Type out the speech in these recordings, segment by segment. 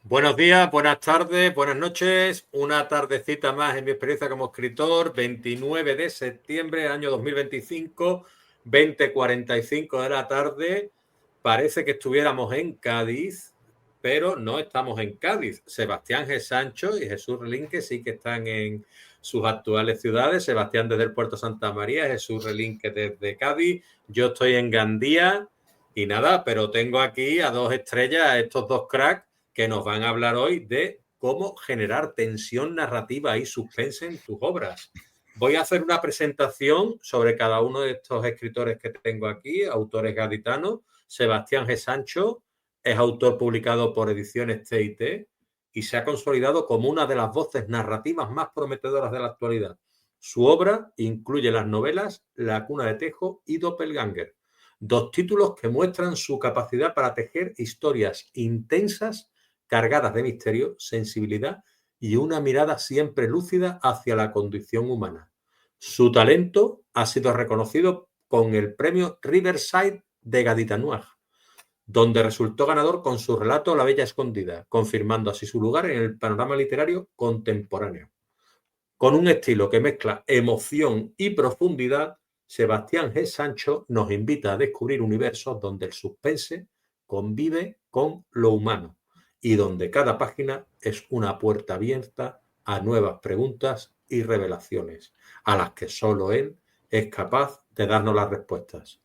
Buenos días, buenas tardes, buenas noches. Una tardecita más en mi experiencia como escritor, 29 de septiembre, año 2025, 20:45 de la tarde. Parece que estuviéramos en Cádiz, pero no estamos en Cádiz. Sebastián G. Sancho y Jesús Relinque sí que están en sus actuales ciudades. Sebastián desde el Puerto Santa María, Jesús Relinque desde Cádiz. Yo estoy en Gandía y nada, pero tengo aquí a dos estrellas, a estos dos cracks que nos van a hablar hoy de cómo generar tensión narrativa y suspense en tus obras. Voy a hacer una presentación sobre cada uno de estos escritores que tengo aquí, autores gaditanos. Sebastián G. Sancho es autor publicado por Ediciones TIT y se ha consolidado como una de las voces narrativas más prometedoras de la actualidad. Su obra incluye las novelas La cuna de Tejo y Doppelganger, dos títulos que muestran su capacidad para tejer historias intensas cargadas de misterio, sensibilidad y una mirada siempre lúcida hacia la condición humana. Su talento ha sido reconocido con el premio Riverside de Gaditanuag, donde resultó ganador con su relato La Bella Escondida, confirmando así su lugar en el panorama literario contemporáneo. Con un estilo que mezcla emoción y profundidad, Sebastián G. Sancho nos invita a descubrir universos donde el suspense convive con lo humano y donde cada página es una puerta abierta a nuevas preguntas y revelaciones, a las que solo él es capaz de darnos las respuestas.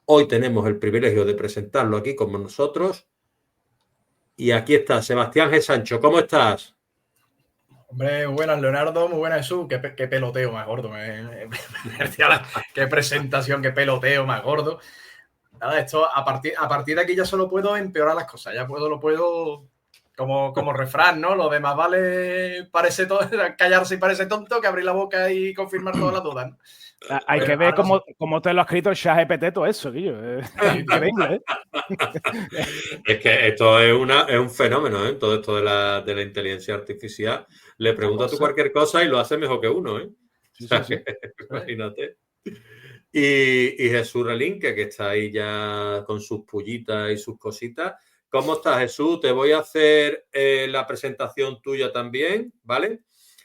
Hoy tenemos el privilegio de presentarlo aquí con nosotros y aquí está Sebastián G. Sancho. ¿Cómo estás? Hombre, buenas Leonardo, muy buenas Jesús, qué peloteo más gordo, qué presentación, qué peloteo más gordo. Nada, esto a partir de aquí ya solo puedo empeorar las cosas, ya lo puedo como refrán, ¿no? Lo de más vale parece callarse y parece tonto que abrir la boca y confirmar todas las dudas, ¿no? Hay que ver cómo te lo ha escrito el ChatGPT todo eso, Guillo. Es increíble, ¿eh? Es que esto es un fenómeno, ¿eh? Todo esto de la inteligencia artificial. Le preguntas tú cualquier cosa y lo hace mejor que uno, ¿eh? Sí, o sea, sí. imagínate. Y Jesús Relinque, que está ahí ya con sus pullitas y sus cositas. ¿Cómo estás, Jesús? Te voy a hacer la presentación tuya también, ¿vale?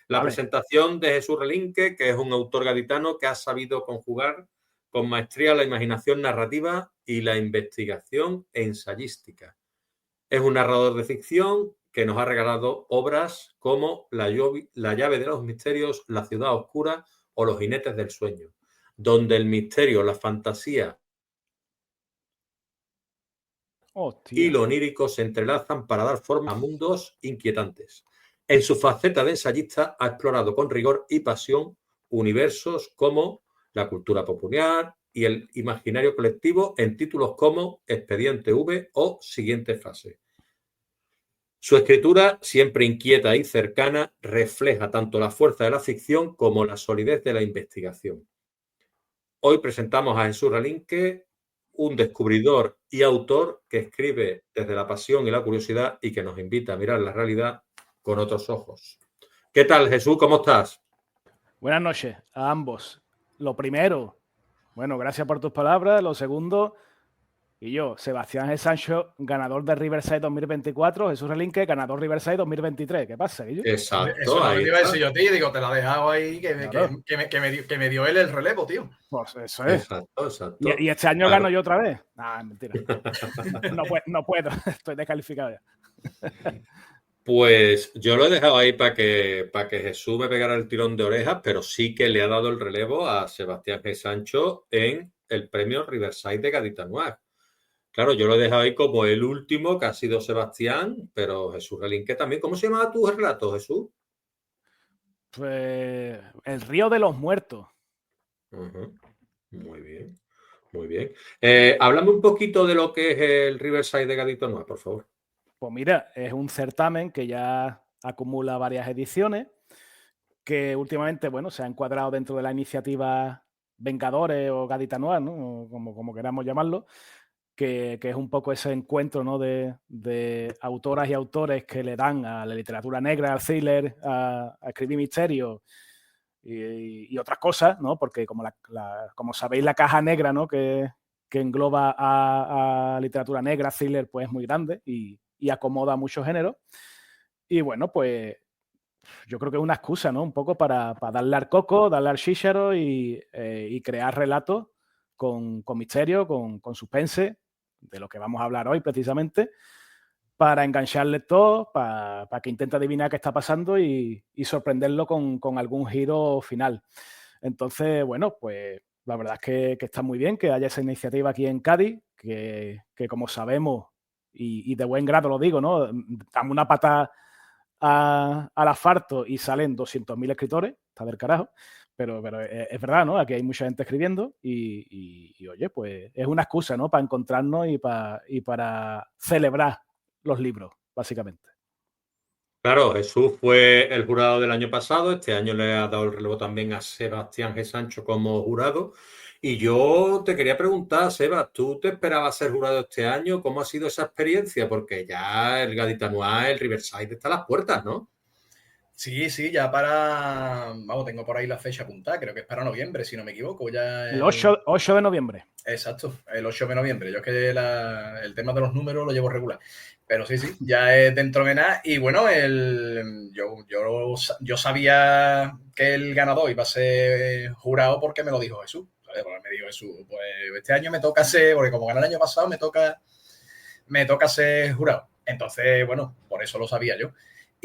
La presentación de Jesús Relinque, que es un autor gaditano que ha sabido conjugar con maestría la imaginación narrativa y la investigación ensayística. Es un narrador de ficción que nos ha regalado obras como La llave de los misterios, La ciudad oscura o Los jinetes del sueño, donde el misterio, la fantasía y lo onírico se entrelazan para dar forma a mundos inquietantes. En su faceta de ensayista ha explorado con rigor y pasión universos como la cultura popular y el imaginario colectivo en títulos como Expediente V o Siguiente fase. Su escritura, siempre inquieta y cercana, refleja tanto la fuerza de la ficción como la solidez de la investigación. Hoy presentamos a Jesús Relinque, un descubridor y autor que escribe desde la pasión y la curiosidad y que nos invita a mirar la realidad con otros ojos. ¿Qué tal, Jesús? ¿Cómo estás? Buenas noches a ambos. Lo primero, bueno, gracias por tus palabras. Lo segundo, y yo, Sebastián G. Sancho, ganador de Riverside 2024, Jesús Relinque, ganador Riverside 2023. ¿Qué pasa, Guillo? Exacto. Eso es lo que te iba a decir yo, tío. Digo, te la he dejado ahí, que me dio él el relevo, tío. Pues eso es. Exacto. ¿Y este año gano yo otra vez? Ah, mentira. No puedo. Estoy descalificado ya. Pues yo lo he dejado ahí para que Jesús me pegara el tirón de orejas, pero sí que le ha dado el relevo a Sebastián G. Sancho en el premio Riverside de Gaditanuag. Claro, yo lo he dejado ahí como el último, que ha sido Sebastián, pero Jesús Relinque también. ¿Cómo se llama tu relato, Jesús? Pues El río de los muertos. Muy bien, muy bien. Háblame un poquito de lo que es el Riverside de Gaditanuag, por favor. Pues mira, es un certamen que ya acumula varias ediciones, que últimamente, bueno, se ha encuadrado dentro de la iniciativa Vengadores o Gaditanuag, ¿no? O como queramos llamarlo, que es un poco ese encuentro, ¿no? de autoras y autores que le dan a la literatura negra, al thriller, a escribir misterio y otras cosas, ¿no? Porque como sabéis, la caja negra, ¿no? que engloba a literatura negra, thriller, pues es muy grande y acomoda muchos géneros. Y bueno, pues yo creo que es una excusa, ¿no? Un poco para darle al coco, darle al chícharo y crear relatos con misterio, con suspense, de lo que vamos a hablar hoy precisamente, para engancharle todo, para que intente adivinar qué está pasando y sorprenderlo con algún giro final. Entonces, bueno, pues la verdad es que está muy bien que haya esa iniciativa aquí en Cádiz, que como sabemos, y de buen grado lo digo, ¿no? Damos una pata al asfalto y salen 200.000 escritores, está del carajo, pero es verdad, ¿no? Aquí hay mucha gente escribiendo y oye, pues es una excusa, ¿no? Para encontrarnos y para celebrar los libros, básicamente. Claro, Jesús fue el jurado del año pasado, este año le ha dado el relevo también a Sebastián G. Sancho como jurado. Y yo te quería preguntar, Sebas, ¿tú te esperabas ser jurado este año? ¿Cómo ha sido esa experiencia? Porque ya el Gaditanois, el Riverside está a las puertas, ¿no? Sí, ya para. Vamos, tengo por ahí la fecha apuntada, creo que es para noviembre, si no me equivoco. Ya el 8 de noviembre. Exacto, el 8 de noviembre. Yo es que el tema de los números lo llevo regular. Pero sí, ya es dentro de nada. Y bueno, yo sabía que el ganador iba a ser jurado porque me lo dijo Jesús. ¿Sabes? Porque me dijo Jesús, pues este año me toca ser, porque como gané el año pasado, me toca ser jurado. Entonces, bueno, por eso lo sabía yo.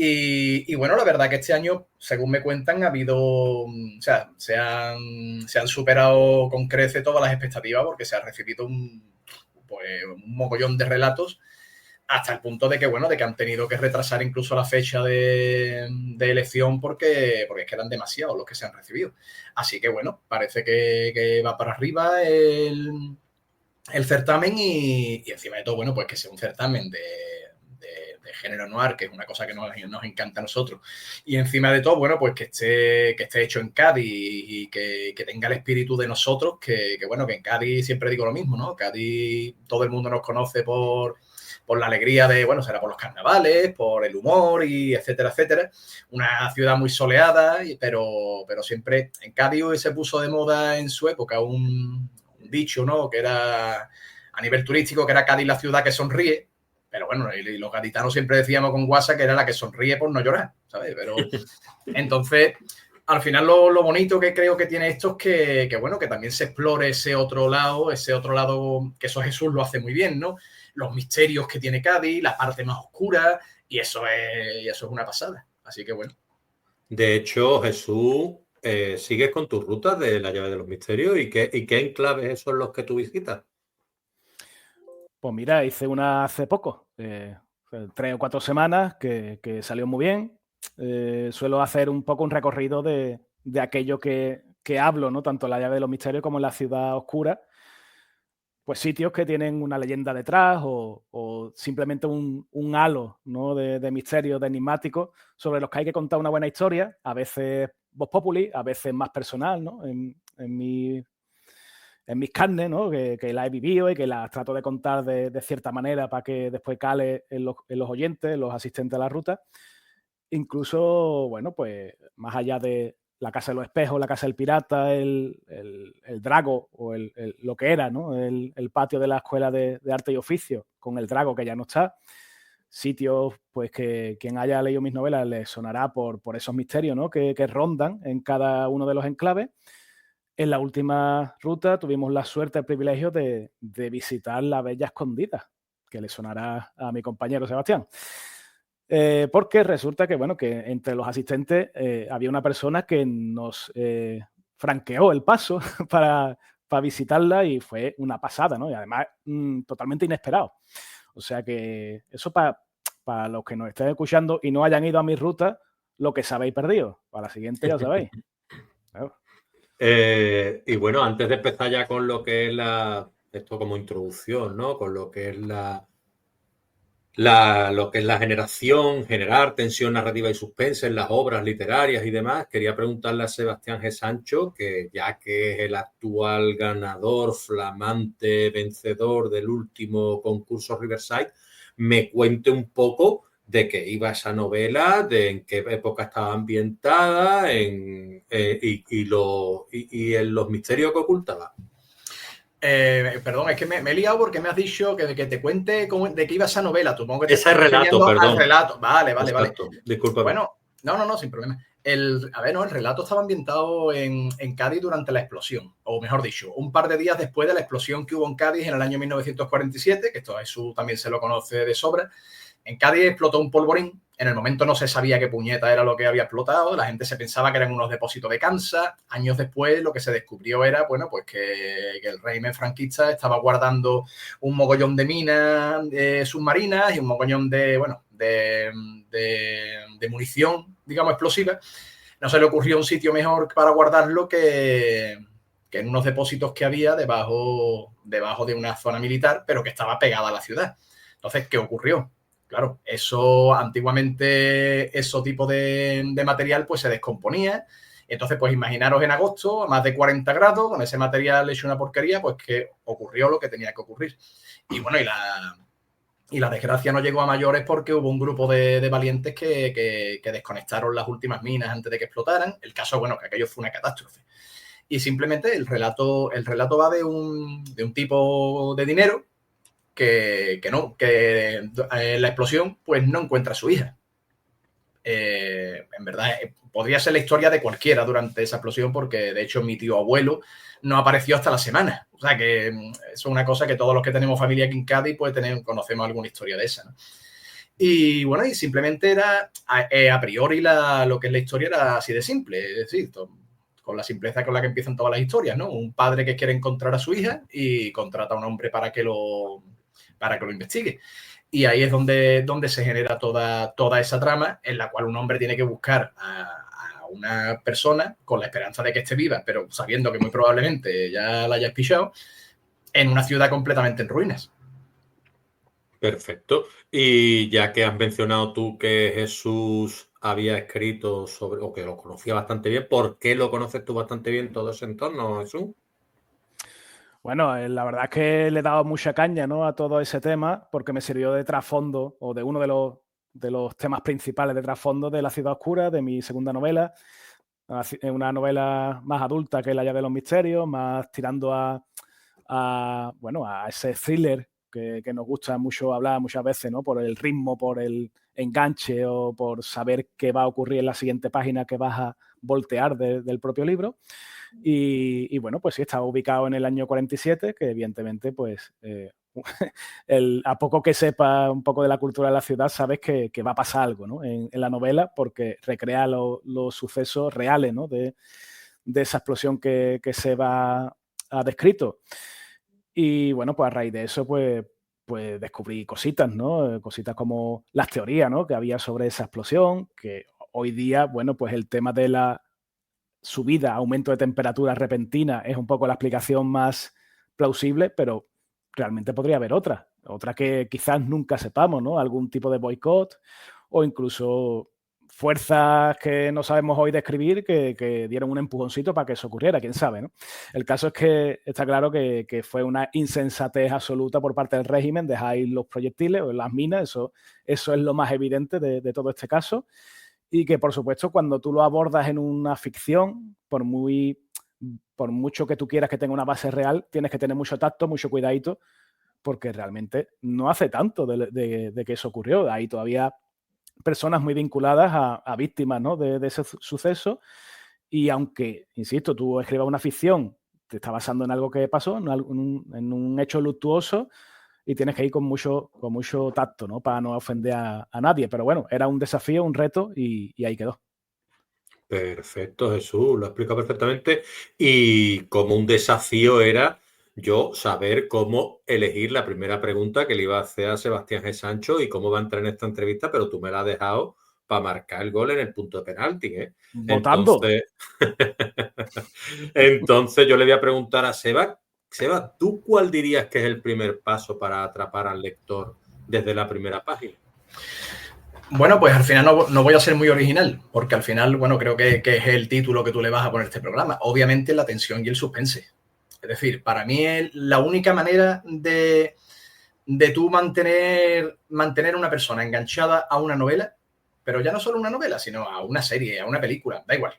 Y bueno, la verdad que este año, según me cuentan, ha habido, o sea, se han superado con crece todas las expectativas porque se ha recibido un mogollón de relatos hasta el punto de que, bueno, de que han tenido que retrasar incluso la fecha de elección porque es que eran demasiados los que se han recibido. Así que, bueno, parece que va para arriba el certamen y encima de todo, bueno, pues que sea un certamen de género noir, que es una cosa que nos encanta a nosotros. Y encima de todo, bueno, pues que esté hecho en Cádiz y que tenga el espíritu de nosotros, que bueno, que en Cádiz siempre digo lo mismo, ¿no? Cádiz, todo el mundo nos conoce por la alegría de, bueno, será por los carnavales, por el humor y etcétera, etcétera. Una ciudad muy soleada, pero siempre en Cádiz se puso de moda en su época un dicho, ¿no? Que era a nivel turístico, que era Cádiz la ciudad que sonríe. Pero bueno, y los gaditanos siempre decíamos con guasa que era la que sonríe por no llorar, ¿sabes? Pero entonces, al final lo bonito que creo que tiene esto es que bueno, que también se explore ese otro lado, que eso Jesús lo hace muy bien, ¿no? Los misterios que tiene Cádiz, la parte más oscura, y eso es una pasada. Así que bueno. De hecho, Jesús, ¿sigues con tus rutas de la llave de los misterios? ¿Y qué enclaves son los que tú visitas? Pues mira, hice una hace poco, 3 o 4 semanas, que salió muy bien. Suelo hacer un poco un recorrido de aquello que hablo, ¿no? Tanto en la llave de los misterios como en la ciudad oscura. Pues sitios que tienen una leyenda detrás o simplemente un halo, ¿no? de misterio, de enigmático, sobre los que hay que contar una buena historia, a veces voz populi, a veces más personal, ¿no? En mis carnes, ¿no? Que la he vivido y que las trato de contar de cierta manera para que después cale en los oyentes, en los asistentes a la ruta. Incluso, bueno, pues más allá de la Casa de los Espejos, la Casa del Pirata, el Drago o lo que era, ¿no? El patio de la Escuela de Arte y Oficio con el Drago, que ya no está. Sitios, pues que quien haya leído mis novelas les sonará por esos misterios, ¿no? que rondan en cada uno de los enclaves. En la última ruta tuvimos la suerte, el privilegio de visitar la Bella Escondida, que le sonará a mi compañero Sebastián. Porque resulta que, bueno, que entre los asistentes había una persona que nos franqueó el paso para visitarla y fue una pasada, ¿no? Y además totalmente inesperado. O sea que eso para los que nos estén escuchando y no hayan ido a mi ruta, lo que sabéis perdido. Para la siguiente ya sabéis. Claro. Y bueno, antes de empezar ya con lo que es esto como introducción, ¿no? Con lo que es lo que es la generar tensión narrativa y suspense en las obras literarias y demás, quería preguntarle a Sebastián G. Sancho, que ya que es el actual ganador, flamante, vencedor del último concurso Riverside, me cuente un poco de qué iba esa novela, de en qué época estaba ambientada y en los misterios que ocultaba. Perdón, es que me he liado porque me has dicho que te cuente de qué iba esa novela. Supongo que te Ese relato, perdón. al relato. Vale. Discúlpame. Bueno, no, sin problema. El relato estaba ambientado en Cádiz durante la explosión, o mejor dicho, un par de días después de la explosión que hubo en Cádiz en el año 1947, que esto a Jesús también se lo conoce de sobra. En Cádiz explotó un polvorín. En el momento no se sabía qué puñeta era lo que había explotado. La gente se pensaba que eran unos depósitos de Kansas. Años después lo que se descubrió era, bueno, pues que el régimen franquista estaba guardando un mogollón de minas submarinas y un mogollón de munición, digamos, explosiva. No se le ocurrió un sitio mejor para guardarlo que en unos depósitos que había debajo de una zona militar, pero que estaba pegada a la ciudad. Entonces, ¿qué ocurrió? Claro, eso antiguamente, ese tipo de material pues se descomponía. Entonces, pues imaginaros en agosto, a más de 40 grados, con ese material hecho una porquería, pues que ocurrió lo que tenía que ocurrir. Y bueno, y la desgracia no llegó a mayores porque hubo un grupo de valientes que desconectaron las últimas minas antes de que explotaran. El caso, bueno, que aquello fue una catástrofe. Y simplemente el relato va de un tipo de dinero que la explosión pues no encuentra a su hija. En verdad, podría ser la historia de cualquiera durante esa explosión porque, de hecho, mi tío abuelo no apareció hasta la semana. O sea, que eso es una cosa que todos los que tenemos familia aquí en Cádiz pues conocemos alguna historia de esa, ¿no? Y bueno, y simplemente era, a priori, lo que es la historia era así de simple. Es decir, con la simpleza con la que empiezan todas las historias, ¿no? Un padre que quiere encontrar a su hija y contrata a un hombre para que lo investigue. Y ahí es donde se genera toda esa trama en la cual un hombre tiene que buscar a una persona con la esperanza de que esté viva, pero sabiendo que muy probablemente ya la hayas pillado, en una ciudad completamente en ruinas. Perfecto. Y ya que has mencionado tú que Jesús había escrito sobre, o que lo conocía bastante bien, ¿por qué lo conoces tú bastante bien todo ese entorno, Jesús? Bueno, la verdad es que le he dado mucha caña, ¿no?, a todo ese tema porque me sirvió de trasfondo o de uno de los temas principales de trasfondo de La ciudad oscura, de mi segunda novela. Es una novela más adulta que La llave de los misterios, más tirando a ese thriller que nos gusta mucho hablar muchas veces, ¿no?, por el ritmo, por el enganche o por saber qué va a ocurrir en la siguiente página que vas a voltear del propio libro. Y bueno, pues sí, estaba ubicado en el año 47, que evidentemente, pues, a poco que sepa un poco de la cultura de la ciudad, sabes que va a pasar algo, ¿no?, en la novela, porque recrea los sucesos reales, ¿no?, de esa explosión que se va a descrito. Y bueno, pues a raíz de eso, pues descubrí cositas, ¿no? Cositas como las teorías, ¿no?, que había sobre esa explosión, que hoy día, bueno, pues el tema de la subida, aumento de temperatura repentina es un poco la explicación más plausible, pero realmente podría haber otra que quizás nunca sepamos, ¿no? Algún tipo de boicot o incluso fuerzas que no sabemos hoy describir que dieron un empujoncito para que eso ocurriera, quién sabe, ¿no? El caso es que está claro que fue una insensatez absoluta por parte del régimen dejar ir los proyectiles o las minas, eso es lo más evidente de todo este caso. Y que, por supuesto, cuando tú lo abordas en una ficción, por mucho que tú quieras que tenga una base real, tienes que tener mucho tacto, mucho cuidadito, porque realmente no hace tanto de que eso ocurrió. Hay todavía personas muy vinculadas a víctimas, ¿no?, de ese suceso. Y aunque, insisto, tú escribas una ficción, te está basando en algo que pasó, en un hecho luctuoso, y tienes que ir con mucho tacto, ¿no?, para no ofender a nadie. Pero bueno, era un desafío, un reto y ahí quedó. Perfecto, Jesús, lo explica perfectamente. Y como un desafío era yo saber cómo elegir la primera pregunta que le iba a hacer a Sebastián G. Sancho y cómo va a entrar en esta entrevista, pero tú me la has dejado para marcar el gol en el punto de penalti, ¿eh? ¡Votando! Entonces yo le voy a preguntar a Seba, ¿tú cuál dirías que es el primer paso para atrapar al lector desde la primera página? Bueno, pues al final no voy a ser muy original, porque al final, bueno, creo que es el título que tú le vas a poner a este programa. Obviamente la tensión y el suspense. Es decir, para mí es la única manera de tú mantener una persona enganchada a una novela, pero ya no solo una novela, sino a una serie, a una película, da igual.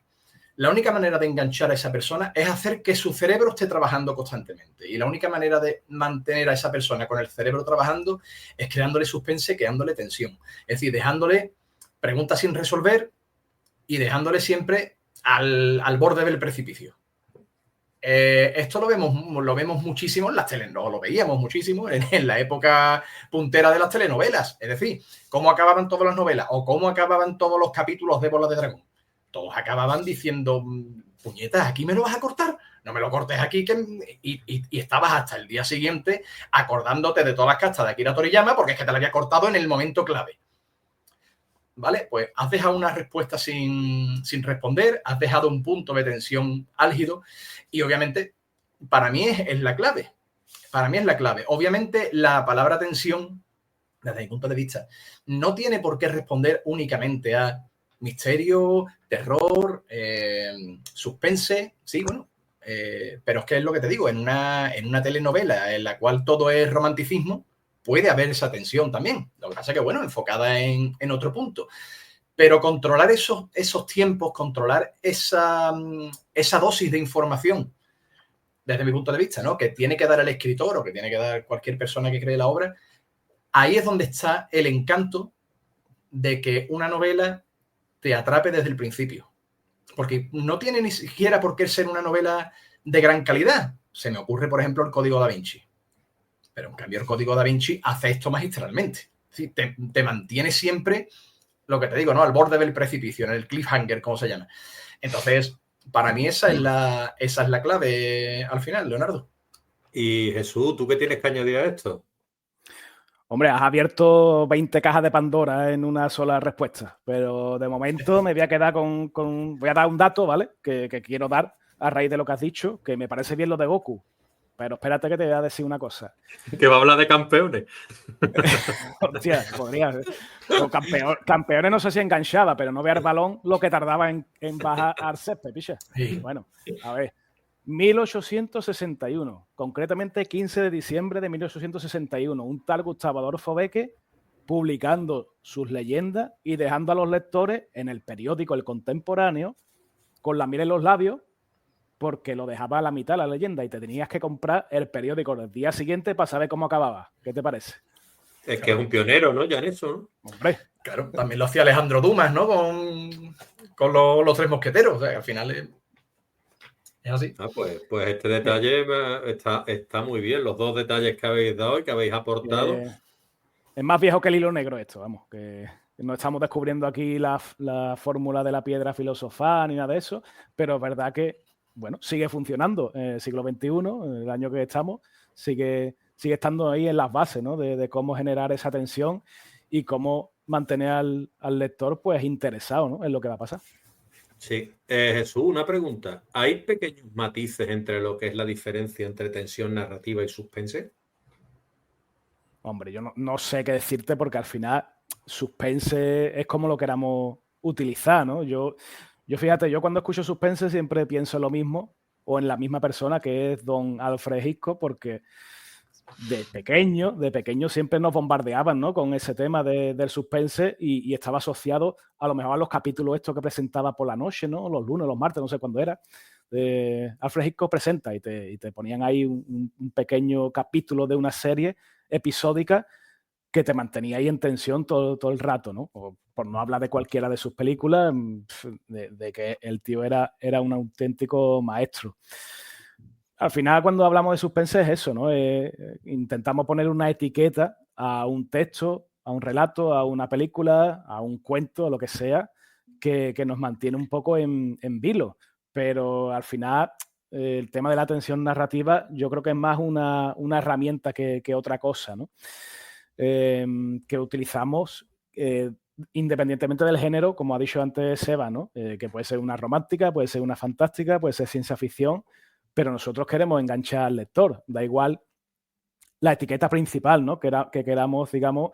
La única manera de enganchar a esa persona es hacer que su cerebro esté trabajando constantemente. Y la única manera de mantener a esa persona con el cerebro trabajando es creándole suspense, creándole tensión. Es decir, dejándole preguntas sin resolver y dejándole siempre al borde del precipicio. Esto lo vemos muchísimo en las telenovelas, lo veíamos muchísimo en la época puntera de las telenovelas. Es decir, cómo acababan todas las novelas o cómo acababan todos los capítulos de Bola de Dragón. Todos acababan diciendo, puñetas, ¿aquí me lo vas a cortar? No me lo cortes aquí. Y estabas hasta el día siguiente acordándote de todas las castas de Akira Toriyama porque es que te la había cortado en el momento clave. ¿Vale? Pues has dejado una respuesta sin responder, has dejado un punto de tensión álgido y obviamente para mí es la clave. Para mí es la clave. Obviamente la palabra tensión, desde mi punto de vista, no tiene por qué responder únicamente a misterio, terror, suspense, sí, bueno, pero es que es lo que te digo, en una telenovela en la cual todo es romanticismo, puede haber esa tensión también. Lo que pasa es que, bueno, enfocada en otro punto. Pero controlar esos tiempos, controlar esa dosis de información, desde mi punto de vista, ¿no? Que tiene que dar el escritor o que tiene que dar cualquier persona que cree la obra, ahí es donde está el encanto de que una novela te atrape desde el principio. Porque no tiene ni siquiera por qué ser una novela de gran calidad. Se me ocurre, por ejemplo, el Código Da Vinci. Pero en cambio el Código Da Vinci hace esto magistralmente. ¿Sí? Te mantiene siempre, lo que te digo, ¿no? Al borde del precipicio, en el cliffhanger, como se llama. Entonces, para mí esa es la clave al final, Leonardo. Y Jesús, ¿tú qué tienes que añadir a esto? Hombre, has abierto 20 cajas de Pandora en una sola respuesta, pero de momento me voy a quedar voy a dar un dato, ¿vale? Que quiero dar a raíz de lo que has dicho, que me parece bien lo de Goku. Pero espérate que te voy a decir una cosa. Que va a hablar de campeones. Hostia, podría ser. Campeones no sé si enganchaba, pero no ver el balón lo que tardaba en bajar al césped, picha. Sí. Bueno, a ver. 1861, concretamente 15 de diciembre de 1861, un tal Gustavo Adolfo Bécquer publicando sus leyendas y dejando a los lectores en el periódico El Contemporáneo con la miel en los labios porque lo dejaba a la mitad la leyenda y te tenías que comprar el periódico el día siguiente para saber cómo acababa. ¿Qué te parece? Es que es un pionero, ¿no? Ya en eso, ¿no? Hombre. Claro, también lo hacía Alejandro Dumas, ¿no? Con los tres mosqueteros. O sea, al final es así. Pues este detalle está muy bien. Los dos detalles que habéis dado y que habéis aportado. Es más viejo que el hilo negro esto, vamos, que no estamos descubriendo aquí la fórmula de la piedra filosofal ni nada de eso, pero es verdad que, bueno, sigue funcionando en el siglo XXI, el año que estamos, sigue estando ahí en las bases, ¿no? De cómo generar esa tensión y cómo mantener al lector pues interesado, ¿no? En lo que va a pasar. Sí. Jesús, una pregunta. ¿Hay pequeños matices entre lo que es la diferencia entre tensión narrativa y suspense? Hombre, yo no sé qué decirte porque al final suspense es como lo queramos utilizar, ¿no? Yo fíjate, yo cuando escucho suspense siempre pienso en lo mismo o en la misma persona que es don Alfred Hitchcock porque de pequeño siempre nos bombardeaban, ¿no? Con ese tema del suspense y estaba asociado a lo mejor a los capítulos estos que presentaba por la noche, ¿no? Los lunes, los martes, no sé cuándo era. Alfred Hitchcock presenta y te ponían ahí un pequeño capítulo de una serie episódica que te mantenía ahí en tensión todo el rato, ¿no? O, por no hablar de cualquiera de sus películas, de que el tío era un auténtico maestro. Al final, cuando hablamos de suspense es eso, ¿no? Intentamos poner una etiqueta a un texto, a un relato, a una película, a un cuento, a lo que sea, que nos mantiene un poco en vilo. Pero al final, el tema de la tensión narrativa yo creo que es más una herramienta que otra cosa, ¿no? Que utilizamos independientemente del género, como ha dicho antes Seba, ¿no? Que puede ser una romántica, puede ser una fantástica, puede ser ciencia ficción, pero nosotros queremos enganchar al lector. Da igual la etiqueta principal, ¿no? que queramos, digamos,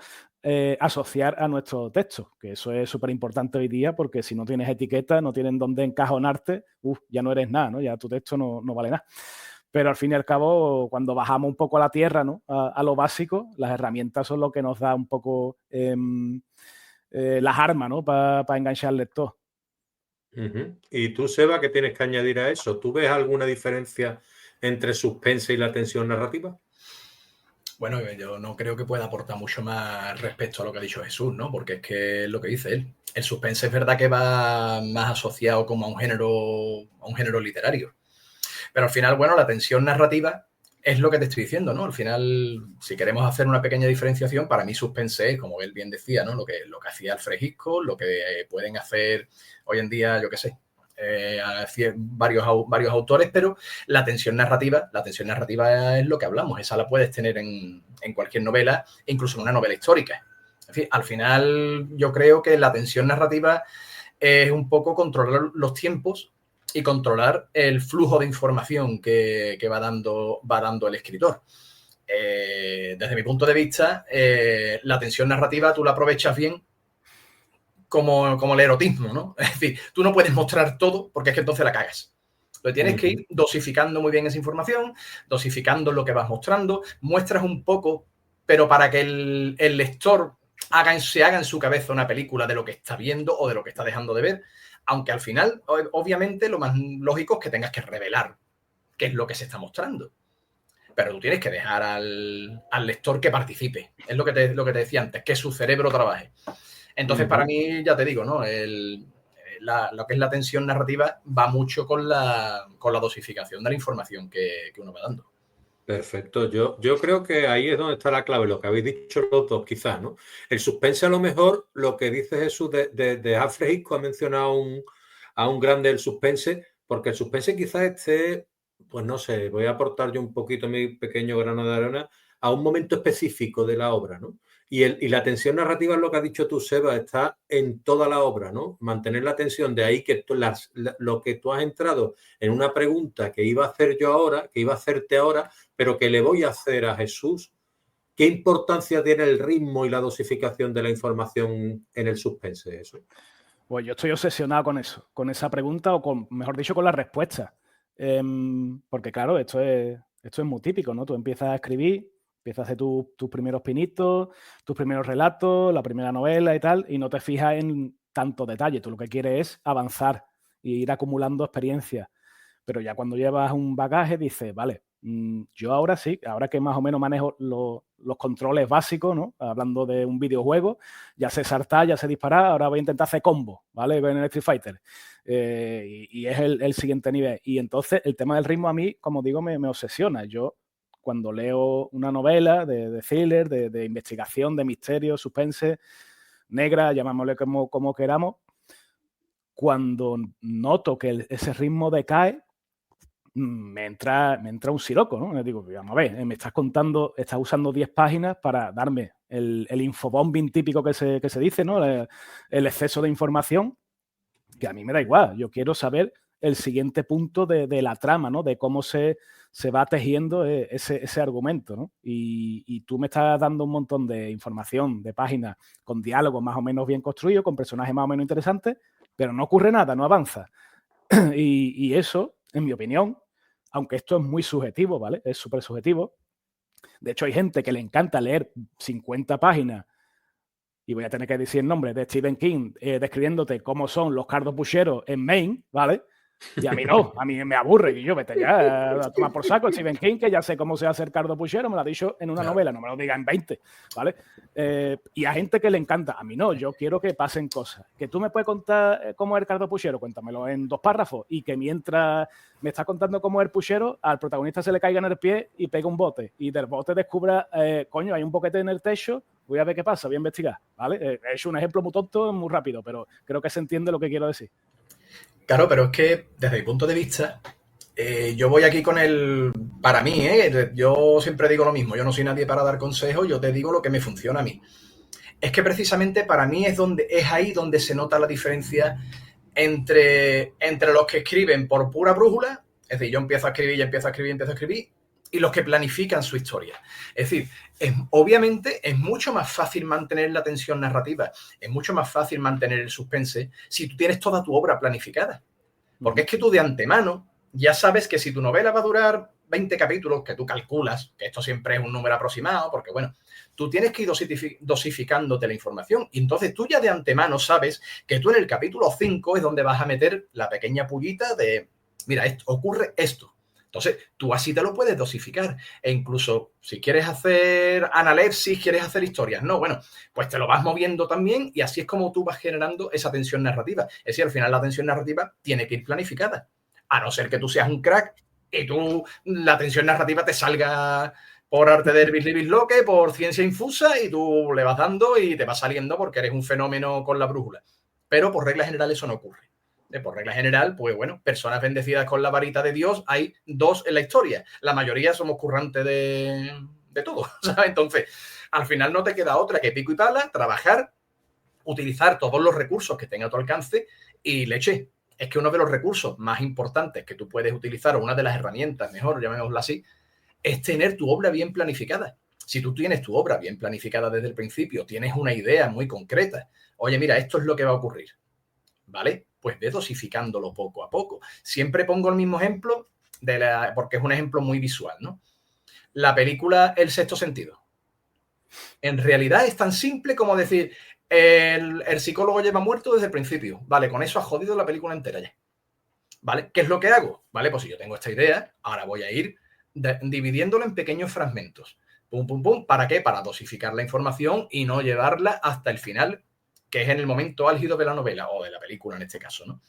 asociar a nuestro texto, que eso es súper importante hoy día porque si no tienes etiqueta, no tienes dónde encajonarte, ya no eres nada, ¿no? Ya tu texto no vale nada. Pero al fin y al cabo, cuando bajamos un poco a la tierra, ¿no? a lo básico, las herramientas son lo que nos da un poco las armas, ¿no? Para enganchar al lector. Y tú, Seba, ¿qué tienes que añadir a eso? ¿Tú ves alguna diferencia entre suspense y la tensión narrativa? Bueno, yo no creo que pueda aportar mucho más respecto a lo que ha dicho Jesús, ¿no? Porque es que es lo que dice él. El suspense es verdad que va más asociado como a un género literario. Pero al final, bueno, la tensión narrativa es lo que te estoy diciendo, ¿no? Al final, si queremos hacer una pequeña diferenciación, para mí suspense es, como él bien decía, ¿no? Lo que hacía Alfred Hitchcock, lo que pueden hacer hoy en día, yo qué sé, varios autores, pero la tensión narrativa es lo que hablamos. Esa la puedes tener en cualquier novela, incluso en una novela histórica. En fin, al final, yo creo que la tensión narrativa es un poco controlar los tiempos y controlar el flujo de información que va dando el escritor. Desde mi punto de vista, la tensión narrativa tú la aprovechas bien como el erotismo, ¿no? Es decir, tú no puedes mostrar todo porque es que entonces la cagas. Entonces tienes que ir dosificando muy bien esa información, dosificando lo que vas mostrando, muestras un poco, pero para que el lector se haga en su cabeza una película de lo que está viendo o de lo que está dejando de ver, aunque al final, obviamente, lo más lógico es que tengas que revelar qué es lo que se está mostrando. Pero tú tienes que dejar al lector que participe. Es lo que te decía antes, que su cerebro trabaje. Entonces, para mí, ya te digo, ¿no? Lo que es la tensión narrativa va mucho con la dosificación de la información que uno va dando. Perfecto. Yo creo que ahí es donde está la clave, lo que habéis dicho los dos, quizás, ¿no? El suspense, a lo mejor, lo que dice Jesús de Alfred Hitchcock, ha mencionado a un grande del suspense, porque el suspense quizás esté, pues no sé, voy a aportar yo un poquito mi pequeño grano de arena a un momento específico de la obra, ¿no? Y la tensión narrativa es lo que has dicho tú, Seba, está en toda la obra, ¿no? Mantener la tensión, de ahí que lo que tú has entrado en una pregunta que iba a hacer yo ahora, que iba a hacerte ahora, pero que le voy a hacer a Jesús. ¿Qué importancia tiene el ritmo y la dosificación de la información en el suspense? Eso. Pues yo estoy obsesionado con eso, con esa pregunta o mejor dicho, con la respuesta. Porque claro, esto es muy típico, ¿no? Tú empiezas a escribir, empiezas a hacer tus primeros pinitos, tus primeros relatos, la primera novela y tal, y no te fijas en tanto detalle. Tú lo que quieres es avanzar e ir acumulando experiencia. Pero ya cuando llevas un bagaje dices, vale, yo ahora sí, ahora que más o menos manejo los controles básicos, ¿no? Hablando de un videojuego, ya sé saltar, ya sé disparar, ahora voy a intentar hacer combo, ¿vale? En el Street Fighter. Y es el siguiente nivel. Y entonces el tema del ritmo a mí, como digo, me obsesiona. Yo cuando leo una novela de thriller, de investigación, de misterio, suspense, negra, llamámosle como queramos, cuando noto que ese ritmo decae, me entra un siroco, ¿no? Le digo, vamos a ver, me estás contando, estás usando 10 páginas para darme el infobombing típico que se dice, ¿no? El exceso de información, que a mí me da igual. Yo quiero saber el siguiente punto de la trama, ¿no? De cómo se va tejiendo ese argumento, ¿no? Y tú me estás dando un montón de información, de páginas, con diálogos más o menos bien construidos, con personajes más o menos interesantes, pero no ocurre nada, no avanza. Y eso, en mi opinión, aunque esto es muy subjetivo, ¿vale? Es súper subjetivo. De hecho, hay gente que le encanta leer 50 páginas, y voy a tener que decir el nombre, de Stephen King, describiéndote cómo son los cardos pucheros en Maine, ¿vale? Y a mí no, a mí me aburre. Y yo, vete ya a tomar por saco Stephen King, que ya sé cómo se hace el cardo puchero, me lo ha dicho en una novela, no me lo diga en 20, ¿vale? Y a gente que le encanta, a mí no, yo quiero que pasen cosas. Que tú me puedes contar cómo es el cardo puchero, cuéntamelo en 2 párrafos, y que mientras me estás contando cómo es el puchero, al protagonista se le caiga en el pie y pega un bote, y del bote descubra, coño, hay un boquete en el techo, voy a ver qué pasa, voy a investigar, ¿vale? He hecho un ejemplo muy tonto, muy rápido, pero creo que se entiende lo que quiero decir. Claro, pero es que desde mi punto de vista, yo voy aquí con para mí, yo siempre digo lo mismo, yo no soy nadie para dar consejos, yo te digo lo que me funciona a mí. Es que precisamente para mí es ahí donde se nota la diferencia entre los que escriben por pura brújula, es decir, yo empiezo a escribir, y los que planifican su historia. Es decir, obviamente es mucho más fácil mantener la tensión narrativa, es mucho más fácil mantener el suspense si tú tienes toda tu obra planificada. Porque es que tú de antemano ya sabes que si tu novela va a durar 20 capítulos que tú calculas, que esto siempre es un número aproximado, porque bueno, tú tienes que ir dosificándote la información y entonces tú ya de antemano sabes que tú en el capítulo 5 es donde vas a meter la pequeña pullita de, mira, ocurre esto. Entonces, tú así te lo puedes dosificar. E incluso, si quieres hacer analepsis, quieres hacer historias, no, bueno, pues te lo vas moviendo también y así es como tú vas generando esa tensión narrativa. Es decir, al final la tensión narrativa tiene que ir planificada. A no ser que tú seas un crack y tú, la tensión narrativa te salga por arte de Bisloque, por ciencia infusa y tú le vas dando y te va saliendo porque eres un fenómeno con la brújula. Pero por regla general eso no ocurre. Por regla general, pues bueno, personas bendecidas con la varita de Dios hay 2 en la historia. La mayoría somos currantes de todo, ¿sabes? Entonces, al final no te queda otra que pico y pala, trabajar, utilizar todos los recursos que tenga a tu alcance y leche. Es que uno de los recursos más importantes que tú puedes utilizar, o una de las herramientas, mejor llamémosla así, es tener tu obra bien planificada. Si tú tienes tu obra bien planificada desde el principio, tienes una idea muy concreta, oye, mira, esto es lo que va a ocurrir, ¿vale? Pues ve dosificándolo poco a poco. Siempre pongo el mismo ejemplo porque es un ejemplo muy visual, ¿no? La película El sexto sentido. En realidad es tan simple como decir, el psicólogo lleva muerto desde el principio. Vale, con eso has jodido la película entera ya. ¿Vale? ¿Qué es lo que hago? Vale, pues si yo tengo esta idea, ahora voy a ir dividiéndolo en pequeños fragmentos. Pum, pum, pum. ¿Para qué? Para dosificar la información y no llevarla hasta el final, que es en el momento álgido de la novela o de la película en este caso, ¿no?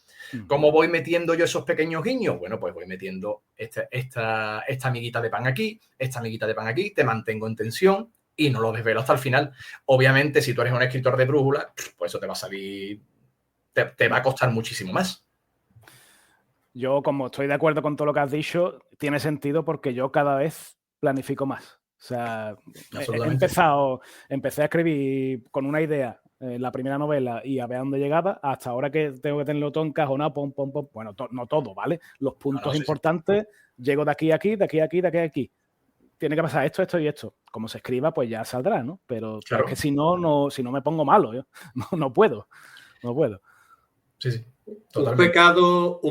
¿Cómo voy metiendo yo esos pequeños guiños? Bueno, pues voy metiendo esta amiguita de pan aquí, esta amiguita de pan aquí, te mantengo en tensión y no lo desvelo hasta el final. Obviamente, si tú eres un escritor de brújula, pues eso te va a salir, te va a costar muchísimo más. Yo, como estoy de acuerdo con todo lo que has dicho, tiene sentido porque yo cada vez planifico más. O sea, empecé a escribir con una idea la primera novela y a ver a dónde llegaba, hasta ahora que tengo que tenerlo todo encajonado, pom. Bueno, no todo, ¿vale? Los puntos importantes, sí. Llego de aquí a aquí, de aquí a aquí, de aquí a aquí. Tiene que pasar esto, esto y esto. Como se escriba, pues ya saldrá, ¿no? Pero claro. Es que si no me pongo malo, yo no puedo. Sí, sí. Un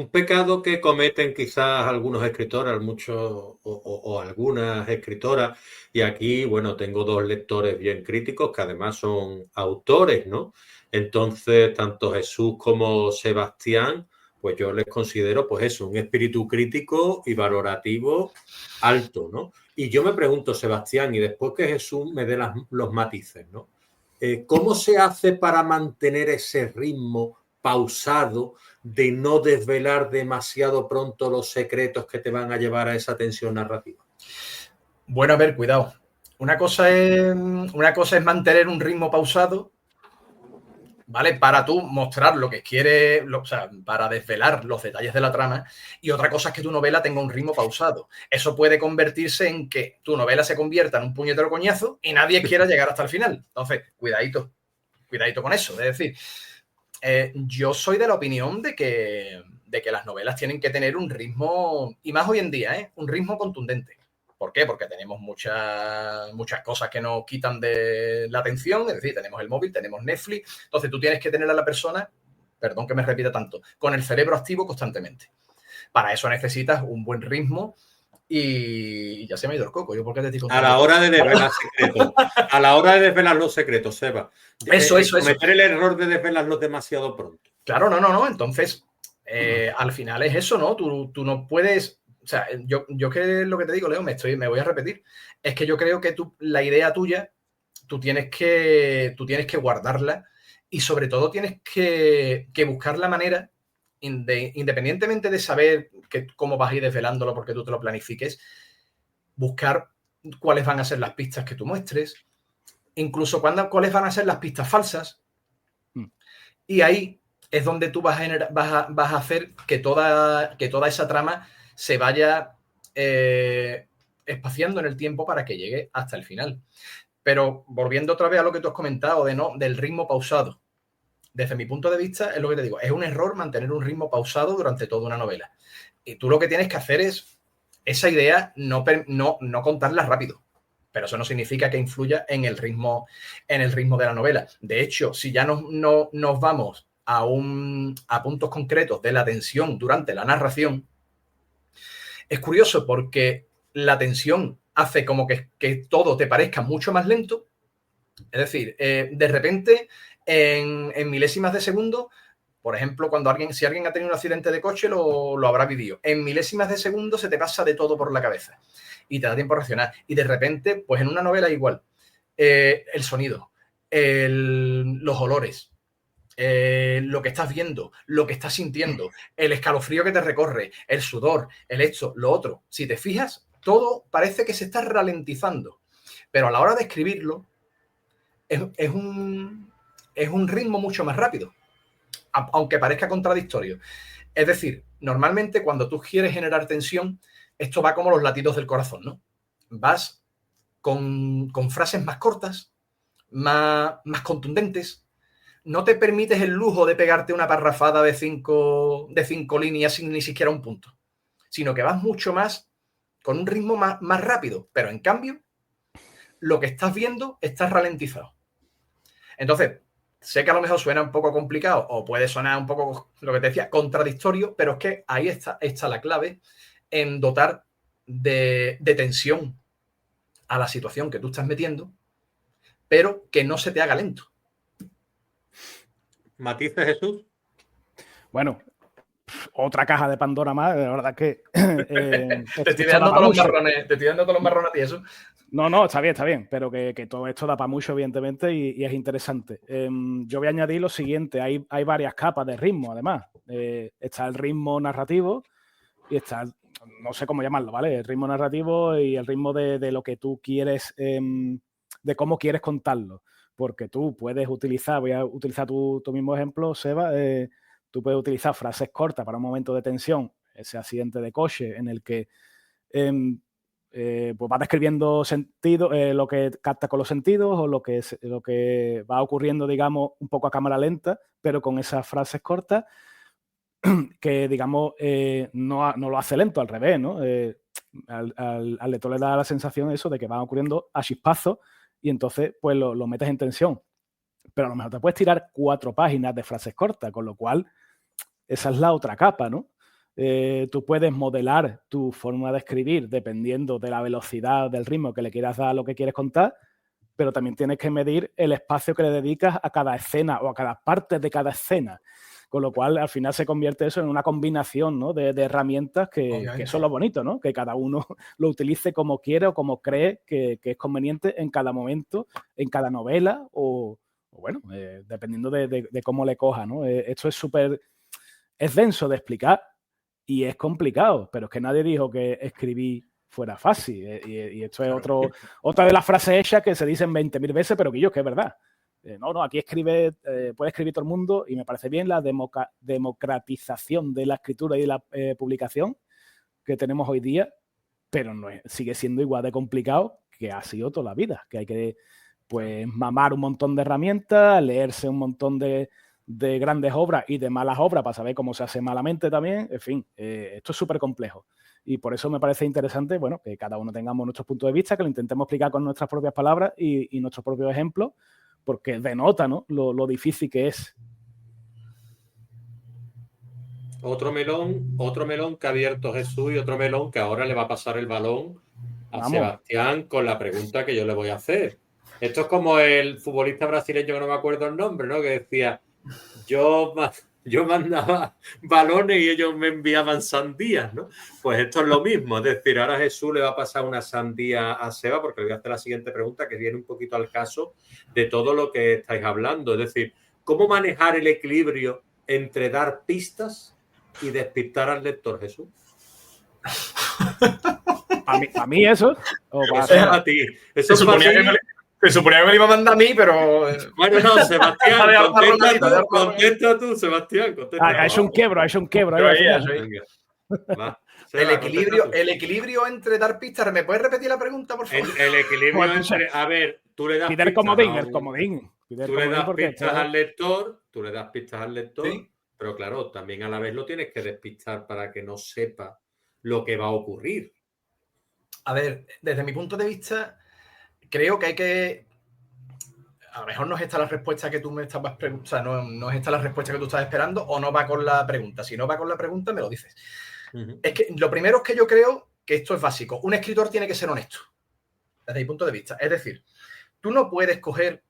pecado que cometen quizás algunos escritores, muchos o algunas escritoras, y aquí, bueno, tengo 2 lectores bien críticos que además son autores, ¿no? Entonces, tanto Jesús como Sebastián, pues yo les considero, pues eso, un espíritu crítico y valorativo alto, ¿no? Y yo me pregunto, Sebastián, y después que Jesús me dé los matices, ¿no? ¿Cómo se hace para mantener ese ritmo pausado de no desvelar demasiado pronto los secretos que te van a llevar a esa tensión narrativa? Bueno, a ver, cuidado. Una cosa es mantener un ritmo pausado, ¿vale? Para tú mostrar lo que quieres, o sea, para desvelar los detalles de la trama. Y otra cosa es que tu novela tenga un ritmo pausado. Eso puede convertirse en que tu novela se convierta en un puñetero coñazo y nadie quiera llegar hasta el final. Entonces, cuidadito con eso. Es decir, yo soy de la opinión de que las novelas tienen que tener un ritmo, y más hoy en día, un ritmo contundente. ¿Por qué? Porque tenemos muchas cosas que nos quitan de la atención, es decir, tenemos el móvil, tenemos Netflix, entonces tú tienes que tener a la persona, perdón que me repita tanto, con el cerebro activo constantemente. Para eso necesitas un buen ritmo y ya se me ha ido el coco. ¿Yo por qué te digo? A la hora de desvelar secretos. A la hora de desvelar los secretos, Seba. Eso. Cometer el error de desvelarlos demasiado pronto. Claro, no. Entonces, al final es eso, ¿no? Tú no puedes... O sea, yo que lo que te digo, Leo, me voy a repetir. Es que yo creo que la idea tuya, tú tienes que guardarla y sobre todo tienes que buscar la manera, independientemente de saber cómo vas a ir desvelándolo porque tú te lo planifiques, buscar cuáles van a ser las pistas que tú muestres, incluso cuáles van a ser las pistas falsas. Y ahí es donde tú vas a hacer que toda esa trama se vaya espaciando en el tiempo para que llegue hasta el final. Pero volviendo otra vez a lo que tú has comentado del ritmo pausado. Desde mi punto de vista, es lo que te digo, es un error mantener un ritmo pausado durante toda una novela. Y tú lo que tienes que hacer es esa idea no contarla rápido. Pero eso no significa que influya en el ritmo de la novela. De hecho, si ya nos vamos a puntos concretos de la tensión durante la narración, es curioso porque la tensión hace como que todo te parezca mucho más lento. Es decir, de repente, en milésimas de segundo, por ejemplo, si alguien ha tenido un accidente de coche, lo habrá vivido. En milésimas de segundo se te pasa de todo por la cabeza y te da tiempo a reaccionar. Y de repente, pues en una novela igual, el sonido, los olores, lo que estás viendo, lo que estás sintiendo, el escalofrío que te recorre, el sudor, el esto, lo otro. Si te fijas, todo parece que se está ralentizando. Pero a la hora de escribirlo, es un ritmo mucho más rápido, aunque parezca contradictorio. Es decir, normalmente cuando tú quieres generar tensión, esto va como los latidos del corazón, ¿no? Vas con frases más cortas, más contundentes. No te permites el lujo de pegarte una parrafada de cinco líneas sin ni siquiera un punto, sino que vas mucho más con un ritmo más rápido, pero en cambio lo que estás viendo está ralentizado. Entonces, sé que a lo mejor suena un poco complicado o puede sonar un poco, lo que te decía, contradictorio, pero es que ahí está la clave en dotar de tensión a la situación que tú estás metiendo, pero que no se te haga lento. ¿Matices, Jesús? Bueno, otra caja de Pandora más, la verdad que... te estoy dando todos los marrones y eso. No, está bien, pero que todo esto da para mucho, evidentemente, y es interesante. Yo voy a añadir lo siguiente, hay varias capas de ritmo, además. Está el ritmo narrativo y está, no sé cómo llamarlo, ¿vale? El ritmo narrativo y el ritmo de lo que tú quieres, de cómo quieres contarlo. Porque tú puedes utilizar, voy a utilizar tu mismo ejemplo, Seba, tú puedes utilizar frases cortas para un momento de tensión, ese accidente de coche en el que pues vas describiendo sentido, lo que capta con los sentidos o lo que va ocurriendo, digamos, un poco a cámara lenta, pero con esas frases cortas que, digamos, no lo hace lento, al revés, ¿no? Al lector le da la sensación de eso, de que van ocurriendo a chispazos y entonces pues lo metes en tensión. Pero a lo mejor te puedes tirar 4 páginas de frases cortas, con lo cual esa es la otra capa, ¿no? Tú puedes modelar tu forma de escribir dependiendo de la velocidad, del ritmo que le quieras dar a lo que quieres contar, pero también tienes que medir el espacio que le dedicas a cada escena o a cada parte de cada escena. Con lo cual, al final se convierte eso en una combinación, ¿no? de herramientas que eso es lo bonito, ¿no? Que cada uno lo utilice como quiere o como cree que es conveniente en cada momento, en cada novela o bueno, dependiendo de cómo le coja, ¿no? Esto es denso de explicar y es complicado, pero es que nadie dijo que escribir fuera fácil. Y esto es otra de las frases hechas que se dicen 20.000 veces, pero que es verdad. No, aquí puede escribir todo el mundo y me parece bien la democratización de la escritura y de la publicación que tenemos hoy día, pero sigue siendo igual de complicado que ha sido toda la vida, que hay que pues mamar un montón de herramientas, leerse un montón de grandes obras y de malas obras para saber cómo se hace malamente también. En fin, esto es súper complejo. Y por eso me parece interesante, bueno, que cada uno tengamos nuestros puntos de vista, que lo intentemos explicar con nuestras propias palabras y nuestros propios ejemplos, porque denota, ¿no? lo difícil que es. Otro melón que ha abierto Jesús y otro melón que ahora le va a pasar el balón a Sebastián con la pregunta que yo le voy a hacer. Esto es como el futbolista brasileño que no me acuerdo el nombre, ¿no? Que decía, yo mandaba balones y ellos me enviaban sandías, ¿no? Pues esto es lo mismo. Es decir, ahora Jesús le va a pasar una sandía a Seba porque le voy a hacer la siguiente pregunta que viene un poquito al caso de todo lo que estáis hablando. Es decir, ¿cómo manejar el equilibrio entre dar pistas y despistar al lector, Jesús? ¿A mí eso? Eso es a ti. Eso es para ti. Se suponía que me lo iba a mandar a mí, pero... Bueno, no, Sebastián, contesta tú, Sebastián. Ha hecho un quiebro. Va, Seba, el equilibrio entre dar pistas... ¿Me puedes repetir la pregunta, por favor? El equilibrio entre... A ver, tú le das pistas... el comodín. Tú le das pistas al lector, ¿sí? Pero claro, también a la vez lo tienes que despistar para que no sepa lo que va a ocurrir. A ver, desde mi punto de vista... Creo que hay que... A lo mejor no es esta la respuesta que tú me estabas preguntando, o sea, no es esta la respuesta que tú estás esperando o no va con la pregunta. Si no va con la pregunta, me lo dices. Es que lo primero es que yo creo que esto es básico. Un escritor tiene que ser honesto, desde mi punto de vista. Es decir, tú no puedes coger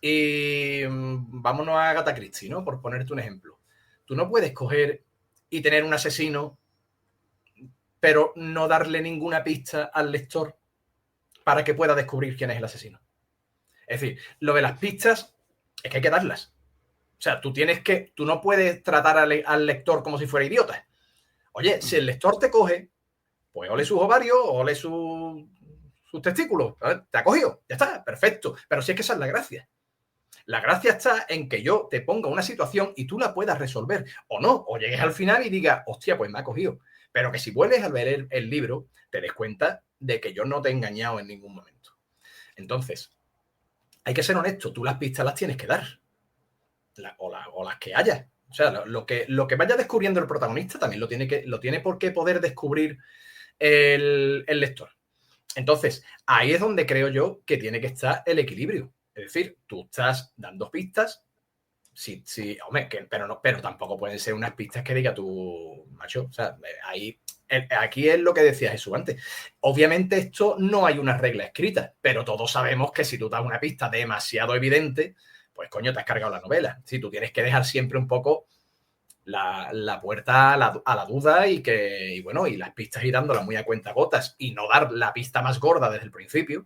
y vámonos a Agatha Christie, ¿no? Por ponerte un ejemplo. Tú no puedes coger y tener un asesino, pero no darle ninguna pista al lector para que pueda descubrir quién es el asesino. Es decir, lo de las pistas es que hay que darlas. O sea, tú no puedes tratar al lector como si fuera idiota. Oye, si el lector te coge, pues ole sus ovarios, ole sus testículos. Te ha cogido, ya está, perfecto. Pero si es que esa es la gracia. La gracia está en que yo te ponga una situación y tú la puedas resolver. O no, o llegues al final y digas, hostia, pues me ha cogido. Pero que si vuelves a ver el libro, te des cuenta de que yo no te he engañado en ningún momento. Entonces, hay que ser honesto. Tú las pistas las tienes que dar. O las que haya. O sea, lo que vaya descubriendo el protagonista también lo tiene por qué poder descubrir el lector. Entonces, ahí es donde creo yo que tiene que estar el equilibrio. Es decir, tú estás dando pistas, sí, hombre, pero tampoco pueden ser unas pistas que diga tú, macho. O sea, aquí es lo que decía Jesús antes. Obviamente esto no hay una regla escrita, pero todos sabemos que si tú das una pista demasiado evidente, pues coño, te has cargado la novela. Si tú tienes que dejar siempre un poco la puerta a la duda y las pistas ir dándolas muy a cuentagotas y no dar la pista más gorda desde el principio,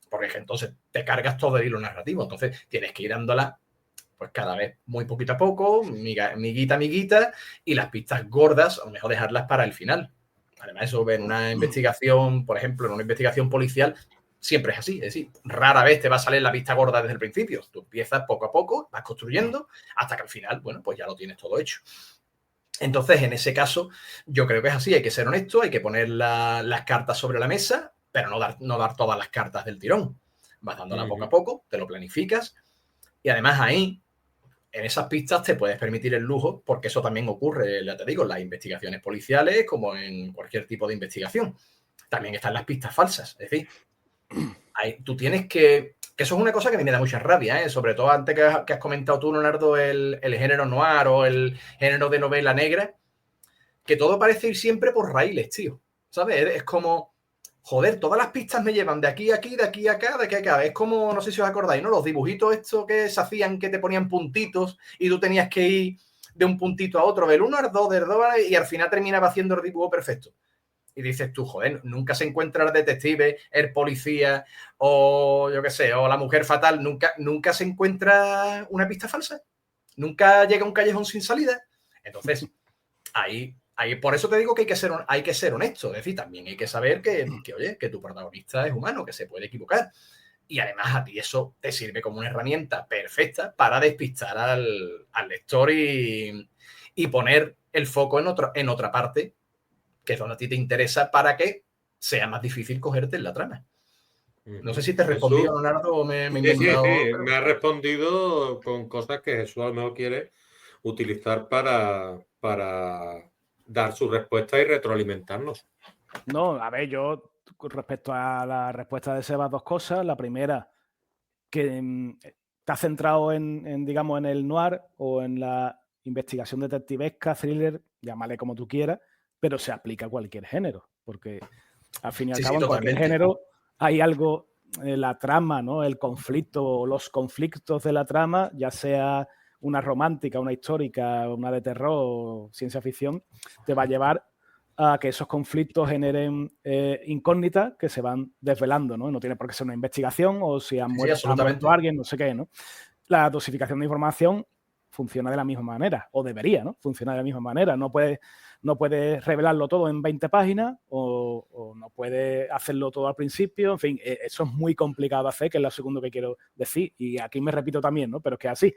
porque entonces te cargas todo el hilo narrativo. Entonces tienes que ir dándola pues cada vez muy poquito a poco, miguita, y las pistas gordas a lo mejor dejarlas para el final. Además, eso en una investigación, por ejemplo, en una investigación policial, siempre es así. Es decir, rara vez te va a salir la pista gorda desde el principio. Tú empiezas poco a poco, vas construyendo, hasta que al final, bueno, pues ya lo tienes todo hecho. Entonces, en ese caso, yo creo que es así. Hay que ser honesto, hay que poner las cartas sobre la mesa, pero no dar todas las cartas del tirón. Vas dándola poco a poco, te lo planificas, y además ahí, en esas pistas, te puedes permitir el lujo, porque eso también ocurre, ya te digo, en las investigaciones policiales, como en cualquier tipo de investigación. También están las pistas falsas. Es decir, tú tienes que eso es una cosa que me da mucha rabia, ¿eh? Sobre todo antes que has comentado tú, Leonardo, el género noir o el género de novela negra, que todo parece ir siempre por raíles, tío. ¿Sabes? Es como, joder, todas las pistas me llevan de aquí a aquí, de aquí a acá, de aquí a acá. Es como, no sé si os acordáis, ¿no? Los dibujitos estos que se hacían, que te ponían puntitos y tú tenías que ir de un puntito a otro, del 1 al 2, del 2 y al final terminaba haciendo el dibujo perfecto. Y dices tú, joder, nunca se encuentra el detective, el policía o yo qué sé, o la mujer fatal, nunca se encuentra una pista falsa, nunca llega a un callejón sin salida. Entonces, ahí por eso te digo que hay que ser honesto. Es decir, también hay que saber que tu protagonista es humano, que se puede equivocar. Y además a ti eso te sirve como una herramienta perfecta para despistar al lector y poner el foco en otra parte, que es donde a ti te interesa, para que sea más difícil cogerte en la trama. No sé si te he respondido, Leonardo, o me he inventado. Sí, me ha respondido con cosas que Jesús a lo mejor quiere utilizar para dar su respuesta y retroalimentarnos. No, a ver, yo respecto a la respuesta de Sebas, dos cosas. La primera, que está centrado digamos, en el noir o en la investigación detectivesca, thriller, llámale como tú quieras, pero se aplica a cualquier género, porque al fin y al cabo en cualquier género hay algo, la trama, ¿no? El conflicto o los conflictos de la trama, ya sea una romántica, una histórica, una de terror o ciencia ficción, te va a llevar a que esos conflictos generen incógnitas que se van desvelando, ¿no? No tiene por qué ser una investigación o si han muerto a alguien, no sé qué, ¿no? La dosificación de información funciona de la misma manera, o debería, ¿no? Funcionar de la misma manera. No puedes revelarlo todo en 20 páginas o no puedes hacerlo todo al principio. En fin, eso es muy complicado de hacer, que es lo segundo que quiero decir. Y aquí me repito también, ¿no? Pero es que así,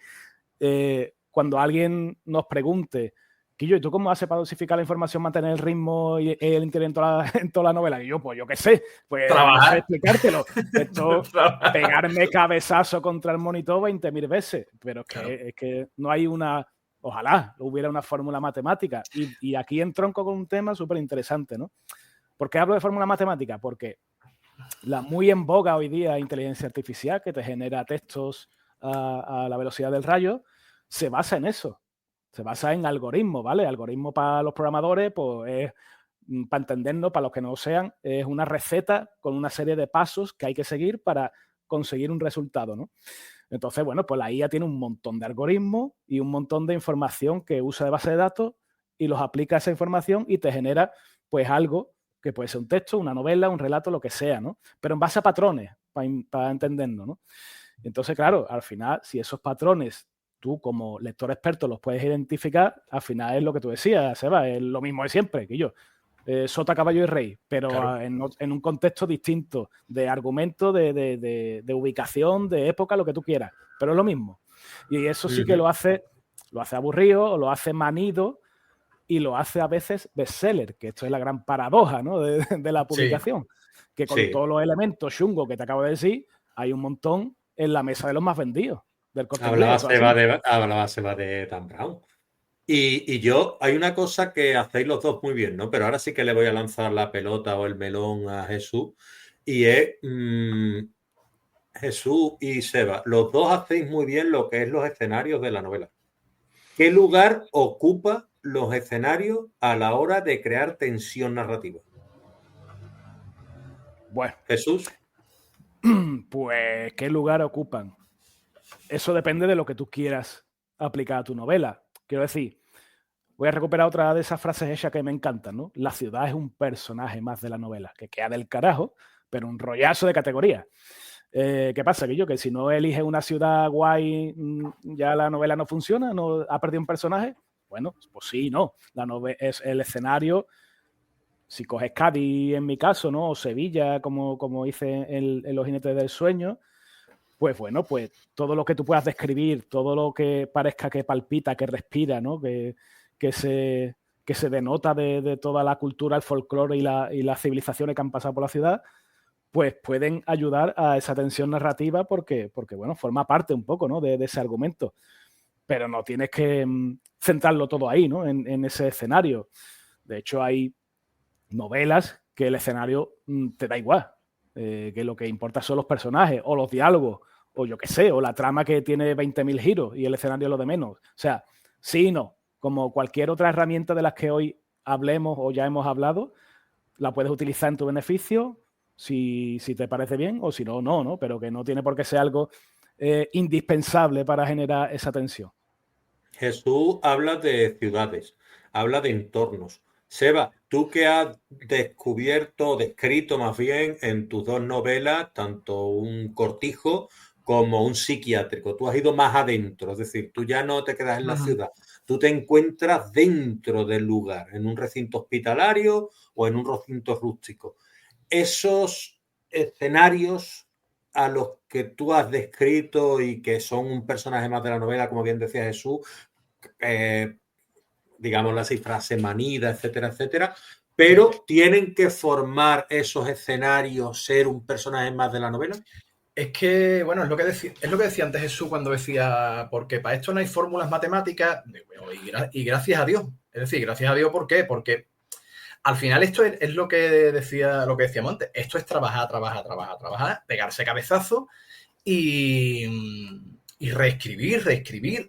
cuando alguien nos pregunte, Quillo, ¿y tú cómo haces para dosificar la información, mantener el ritmo y el interés en toda la novela? Y yo, pues yo qué sé, pues no sé explicártelo. Esto, pegarme cabezazo contra el monitor 20.000 veces, pero es que no hay ojalá hubiera una fórmula matemática. Y aquí entronco con un tema súper interesante, ¿no? ¿Por qué hablo de fórmula matemática? Porque la muy en boga hoy día inteligencia artificial, que te genera textos a la velocidad del rayo, se basa en eso. Se basa en algoritmos, ¿vale? Algoritmo para los programadores, pues es para entendernos, para los que no lo sean, es una receta con una serie de pasos que hay que seguir para conseguir un resultado, ¿no? Entonces, bueno, pues la IA tiene un montón de algoritmos y un montón de información que usa de base de datos y los aplica a esa información y te genera, pues, algo que puede ser un texto, una novela, un relato, lo que sea, ¿no? Pero en base a patrones, para entendernos, ¿no? Entonces, claro, al final, si esos patrones tú como lector experto los puedes identificar, al final es lo que tú decías, Seba, es lo mismo de siempre, que yo. Sota, caballo y rey, pero claro, en un contexto distinto de argumento, de ubicación, de época, lo que tú quieras, pero es lo mismo. Y eso sí que lo hace aburrido, o lo hace manido, y lo hace a veces bestseller, que esto es la gran paradoja, ¿no? de la publicación, que con todos los elementos chungos que te acabo de decir, hay un montón en la mesa de los más vendidos del corte inglés. Hablaba Seba de Dan Brown. Y yo, hay una cosa que hacéis los dos muy bien, ¿no? Pero ahora sí que le voy a lanzar la pelota o el melón a Jesús. Y es Jesús y Seba, los dos hacéis muy bien lo que es los escenarios de la novela. ¿Qué lugar ocupa los escenarios a la hora de crear tensión narrativa? Bueno. Jesús. Pues, ¿qué lugar ocupan? Eso depende de lo que tú quieras aplicar a tu novela. Quiero decir, voy a recuperar otra de esas frases hechas que me encantan, ¿no? La ciudad es un personaje más de la novela, que queda del carajo, pero un rollazo de categoría. ¿Qué pasa, Guillo? Que si no eliges una ciudad guay, ya la novela no funciona, no ha perdido un personaje. Bueno, pues sí, no. La novela es el escenario. Si coges Cádiz, en mi caso, ¿no? O Sevilla, como hice en Los Jinetes del Sueño, pues bueno, pues todo lo que tú puedas describir, todo lo que parezca que palpita, que respira, ¿no? Que se denota de toda la cultura, el folclore y las civilizaciones que han pasado por la ciudad, pues pueden ayudar a esa tensión narrativa porque bueno, forma parte un poco, ¿no? de ese argumento. Pero no tienes que centrarlo todo ahí, ¿no? En ese escenario. De hecho, hay novelas que el escenario te da igual, que lo que importa son los personajes o los diálogos, o yo qué sé, o la trama que tiene 20.000 giros y el escenario es lo de menos. O sea, sí y no. Como cualquier otra herramienta de las que hoy hablemos o ya hemos hablado, la puedes utilizar en tu beneficio si te parece bien, o si no, no, pero que no tiene por qué ser algo indispensable para generar esa tensión. Jesús habla de ciudades, habla de entornos. Seba, tú que has descrito más bien en tus dos novelas, tanto un cortijo como un psiquiátrico, tú has ido más adentro, es decir, tú ya no te quedas en la ciudad, tú te encuentras dentro del lugar, en un recinto hospitalario o en un recinto rústico. Esos escenarios a los que tú has descrito y que son un personaje más de la novela, como bien decía Jesús, digamos así, frase manida, etcétera, etcétera, pero ¿tienen que formar esos escenarios ser un personaje más de la novela? Es que, bueno, es lo que decía antes Jesús cuando decía, porque para esto no hay fórmulas matemáticas, y gracias a Dios. Es decir, gracias a Dios, ¿por qué? Porque al final esto es lo que decíamos antes. Esto es trabajar, pegarse cabezazo y reescribir,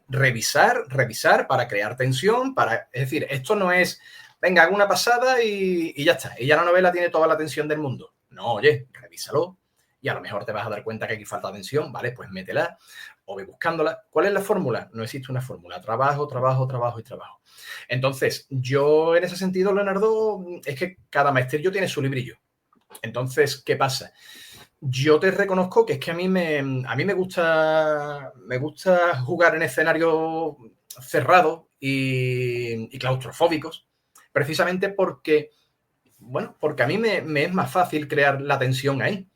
revisar para crear tensión. Es decir, esto no es, venga, hago una pasada y ya está. Y ya la novela tiene toda la tensión del mundo. No, oye, revísalo. Y a lo mejor te vas a dar cuenta que aquí falta tensión, ¿vale? Pues métela o ve buscándola. ¿Cuál es la fórmula? No existe una fórmula. Trabajo. Entonces, yo en ese sentido, Leonardo, es que cada maestrillo tiene su librillo. Entonces, ¿qué pasa? Yo te reconozco que es que a mí me gusta jugar en escenarios cerrados y claustrofóbicos, precisamente porque a mí me es más fácil crear la tensión ahí.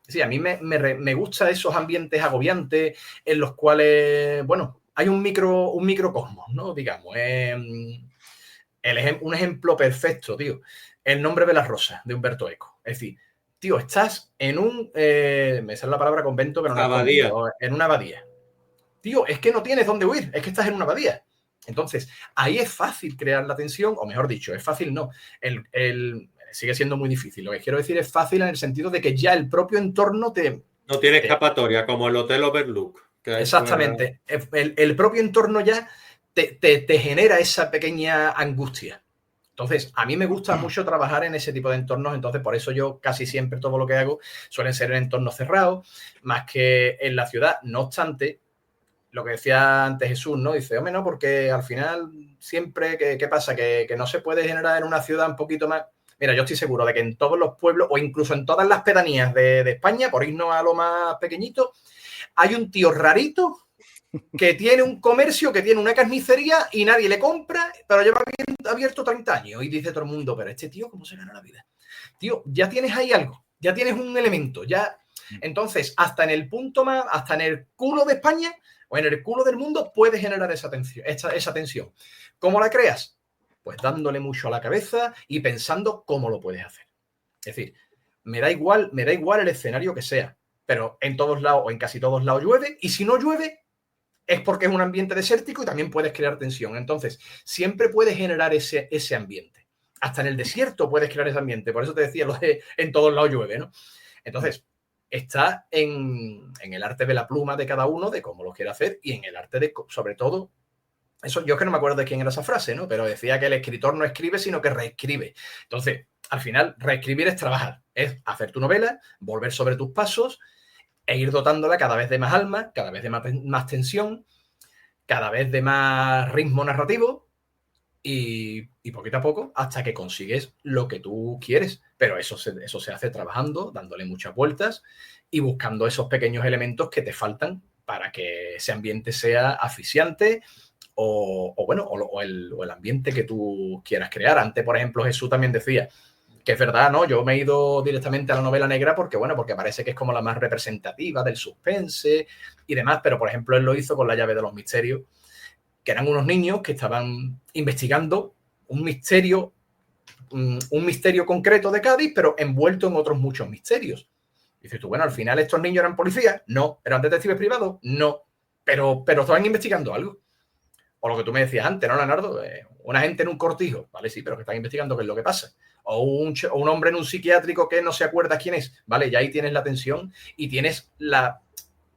Sí, a mí me gustan esos ambientes agobiantes en los cuales, bueno, hay un microcosmos, ¿no? Digamos, un ejemplo perfecto, tío. El nombre de las rosas, de Humberto Eco. Es decir, tío, estás en me sale la palabra convento, pero no abadía. Es convento, en una abadía. Tío, es que no tienes dónde huir, es que estás en una abadía. Entonces, ahí es fácil crear la tensión, o mejor dicho, es fácil no. Sigue siendo muy difícil. Lo que quiero decir es fácil en el sentido de que ya el propio entorno no tiene escapatoria, como el Hotel Overlook. Exactamente. El propio entorno ya te genera esa pequeña angustia. Entonces, a mí me gusta mucho trabajar en ese tipo de entornos, entonces por eso yo casi siempre todo lo que hago suelen ser en entornos cerrados, más que en la ciudad. No obstante, lo que decía antes Jesús, ¿no? Dice, hombre, no, porque al final siempre, ¿qué pasa? Que no se puede generar en una ciudad un poquito más... Mira, yo estoy seguro de que en todos los pueblos o incluso en todas las pedanías de España, por irnos a lo más pequeñito, hay un tío rarito que tiene un comercio, que tiene una carnicería y nadie le compra, pero lleva abierto 30 años. Y dice todo el mundo, pero este tío, ¿cómo se gana la vida? Tío, ya tienes ahí algo, ya tienes un elemento, ya... Entonces, hasta en el punto más, hasta en el culo de España o en el culo del mundo puedes generar esa tensión. ¿Cómo la creas? Pues dándole mucho a la cabeza y pensando cómo lo puedes hacer. Es decir, me da igual el escenario que sea, pero en todos lados o en casi todos lados llueve, y si no llueve es porque es un ambiente desértico y también puedes crear tensión. Entonces, siempre puedes generar ese ambiente. Hasta en el desierto puedes crear ese ambiente. Por eso te decía lo de en todos lados llueve, ¿no? Entonces, está en el arte de la pluma de cada uno, de cómo lo quiere hacer, y en el arte de, sobre todo, eso yo es que no me acuerdo de quién era esa frase, ¿no? Pero decía que el escritor no escribe, sino que reescribe. Entonces, al final, reescribir es trabajar, es hacer tu novela, volver sobre tus pasos e ir dotándola cada vez de más alma, cada vez de más tensión, cada vez de más ritmo narrativo y poquito a poco hasta que consigues lo que tú quieres. Pero eso se hace trabajando, dándole muchas vueltas y buscando esos pequeños elementos que te faltan para que ese ambiente sea asfixiante o el ambiente que tú quieras crear. Antes, por ejemplo, Jesús también decía que es verdad, ¿no? Yo me he ido directamente a la novela negra porque parece que es como la más representativa del suspense y demás, pero, por ejemplo, él lo hizo con La llave de los misterios, que eran unos niños que estaban investigando un misterio concreto de Cádiz, pero envuelto en otros muchos misterios. Dices tú, bueno, al final estos niños eran policías, no. ¿Eran detectives privados? No. Pero estaban investigando algo. O lo que tú me decías antes, ¿no, Leonardo? Una gente en un cortijo, ¿vale? Sí, pero que están investigando qué es lo que pasa. O un hombre en un psiquiátrico que no se acuerda quién es, ¿vale? Y ahí tienes la tensión y tienes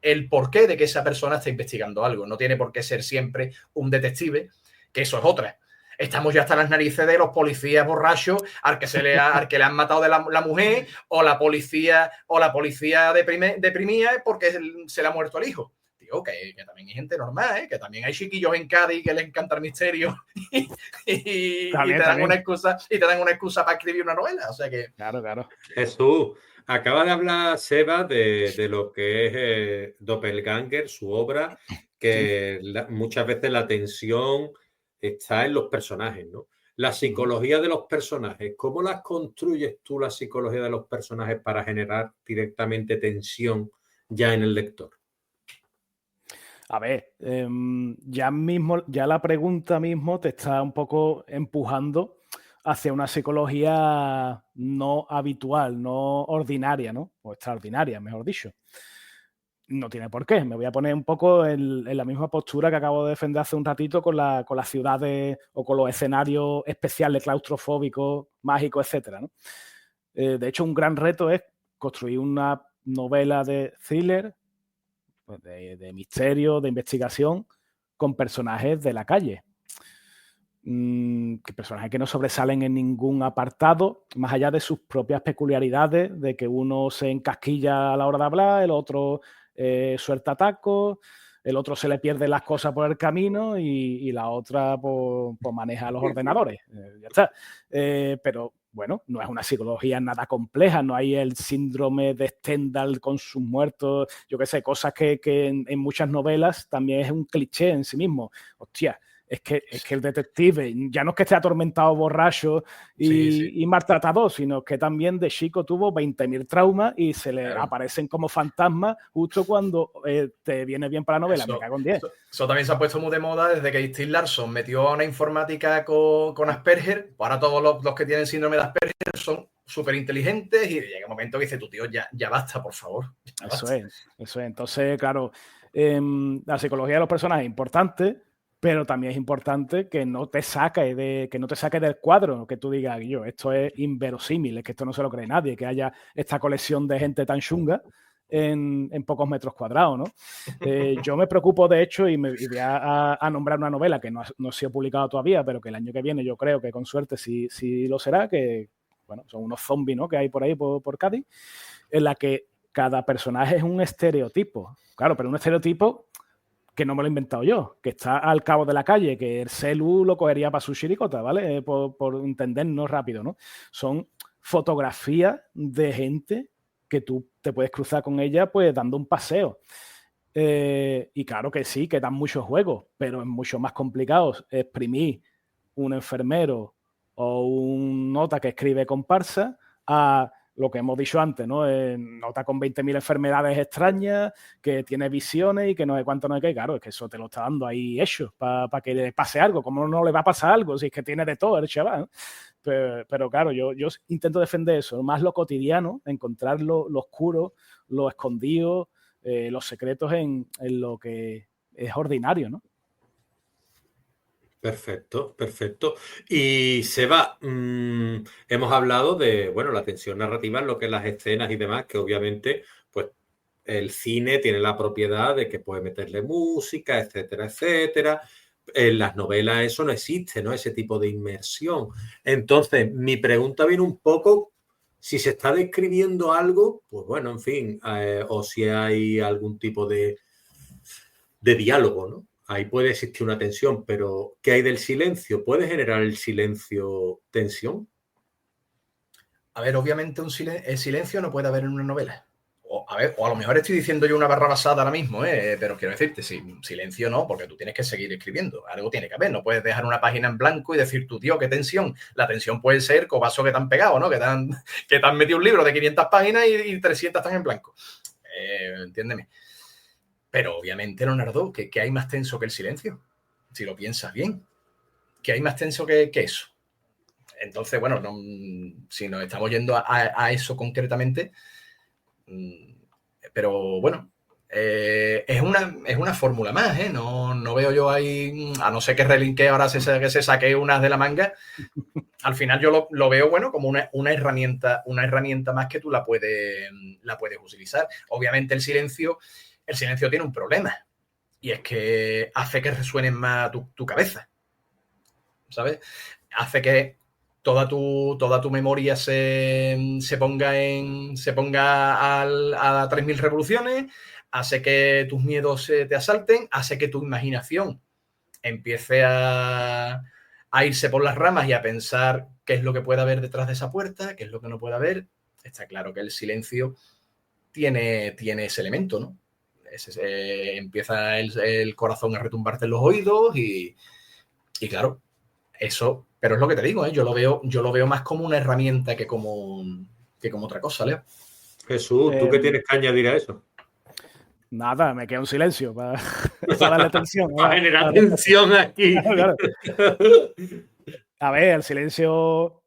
el porqué de que esa persona está investigando algo. No tiene por qué ser siempre un detective, que eso es otra. Estamos ya hasta las narices de los policías borrachos al que le han matado de la mujer, o la policía deprimida porque se le ha muerto el hijo. Tío, que también hay gente normal, que también hay chiquillos en Cádiz que les encanta el misterio y te dan una excusa para escribir una novela. O sea que... Claro. Jesús, acaba de hablar Seba de lo que es Doppelganger, su obra, que muchas veces la tensión está en los personajes, ¿no? La psicología de los personajes, ¿cómo las construyes tú, la psicología de los personajes, para generar directamente tensión ya en el lector? A ver, ya la pregunta mismo te está un poco empujando hacia una psicología no habitual, no ordinaria, ¿no? O extraordinaria, mejor dicho. No tiene por qué. Me voy a poner un poco en la misma postura que acabo de defender hace un ratito con las ciudades o con los escenarios especiales, claustrofóbicos, mágicos, etcétera, ¿no? De hecho, un gran reto es construir una novela de thriller, pues de misterio, de investigación, con personajes de la calle. Personajes que no sobresalen en ningún apartado, más allá de sus propias peculiaridades, de que uno se encasquilla a la hora de hablar, el otro suelta tacos, el otro se le pierden las cosas por el camino y la otra pues maneja los ordenadores. Ya está. Pero bueno, no es una psicología nada compleja, no hay el síndrome de Stendhal con sus muertos, yo qué sé, cosas que en muchas novelas también es un cliché en sí mismo. Hostia, es que el detective ya no es que esté atormentado, borracho y maltratado, sino que también de chico tuvo 20.000 traumas y se le aparecen como fantasmas justo cuando te viene bien para la novela. Me cago en 10. Eso también se ha puesto muy de moda desde que Steve Larson metió a una informática con Asperger. Ahora todos los que tienen síndrome de Asperger son súper inteligentes y llega un momento que dice, tu tío, ya basta, por favor. Eso es. Entonces, claro, la psicología de los personajes es importante, pero también es importante que no te saque del cuadro, que tú digas, esto es inverosímil, es que esto no se lo cree nadie, que haya esta colección de gente tan chunga, en pocos metros cuadrados, ¿no? Yo me preocupo, de hecho, y voy a nombrar una novela que no ha sido publicada todavía, pero que el año que viene yo creo que con suerte sí lo será, que, bueno, son unos zombies, ¿no?, que hay por ahí, por Cádiz, en la que cada personaje es un estereotipo. Claro, pero un estereotipo que no me lo he inventado yo, que está al cabo de la calle, que el celu lo cogería para su chiricota, ¿vale? Por entendernos rápido, ¿no? Son fotografías de gente que tú te puedes cruzar con ella pues dando un paseo. Y claro que sí, que dan muchos juegos, pero es mucho más complicado exprimir un enfermero o un nota que escribe comparsa a lo que hemos dicho antes, ¿no? Nota con 20.000 enfermedades extrañas, que tiene visiones y que no sé cuánto, no sé qué. Claro, es que eso te lo está dando ahí hecho para que le pase algo. ¿Cómo no le va a pasar algo si es que tiene de todo el chaval, ¿no? Pero claro, yo intento defender eso, más lo cotidiano, encontrar lo oscuro, lo escondido, los secretos en lo que es ordinario, ¿no? Perfecto, perfecto. Y Seba, hemos hablado de, bueno, la tensión narrativa en lo que es las escenas y demás, que obviamente, pues, el cine tiene la propiedad de que puede meterle música, etcétera, etcétera. En las novelas eso no existe, ¿no? Ese tipo de inmersión. Entonces, mi pregunta viene un poco, si se está describiendo algo, pues bueno, en fin, o si hay algún tipo de diálogo, ¿no? Ahí puede existir una tensión, pero ¿qué hay del silencio? ¿Puede generar el silencio tensión? A ver, obviamente el silencio no puede haber en una novela. A ver, o a lo mejor estoy diciendo yo una barra basada ahora mismo, pero quiero decirte, silencio no, porque tú tienes que seguir escribiendo. Algo tiene que haber. No puedes dejar una página en blanco y decir, tú, tío, qué tensión. La tensión puede ser cobazo que te han pegado, ¿no? Que te han metido un libro de 500 páginas y 300 están en blanco. Entiéndeme. Pero obviamente, Leonardo, ¿qué hay más tenso que el silencio? Si lo piensas bien. ¿Qué hay más tenso que eso? Entonces, bueno, si nos estamos yendo a eso concretamente, pero bueno, es una fórmula más, ¿eh? No veo yo ahí, a no ser que Relinque ahora que se saque unas de la manga, al final yo lo veo, bueno, como una herramienta más que tú la puedes utilizar. Obviamente el silencio tiene un problema, y es que hace que resuene más tu cabeza, ¿sabes? Hace que toda tu memoria se ponga a 3.000 revoluciones, hace que tus miedos te asalten, hace que tu imaginación empiece a irse por las ramas y a pensar qué es lo que puede haber detrás de esa puerta, qué es lo que no puede haber. Está claro que el silencio tiene ese elemento, ¿no? Empieza el corazón a retumbarte en los oídos y claro, eso, pero es lo que te digo, yo lo veo más como una herramienta que como otra cosa, Leo. Jesús, ¿tú qué tienes que añadir a eso? Nada, me queda un silencio para darle tensión. Para generar tensión aquí. Claro. A ver, el silencio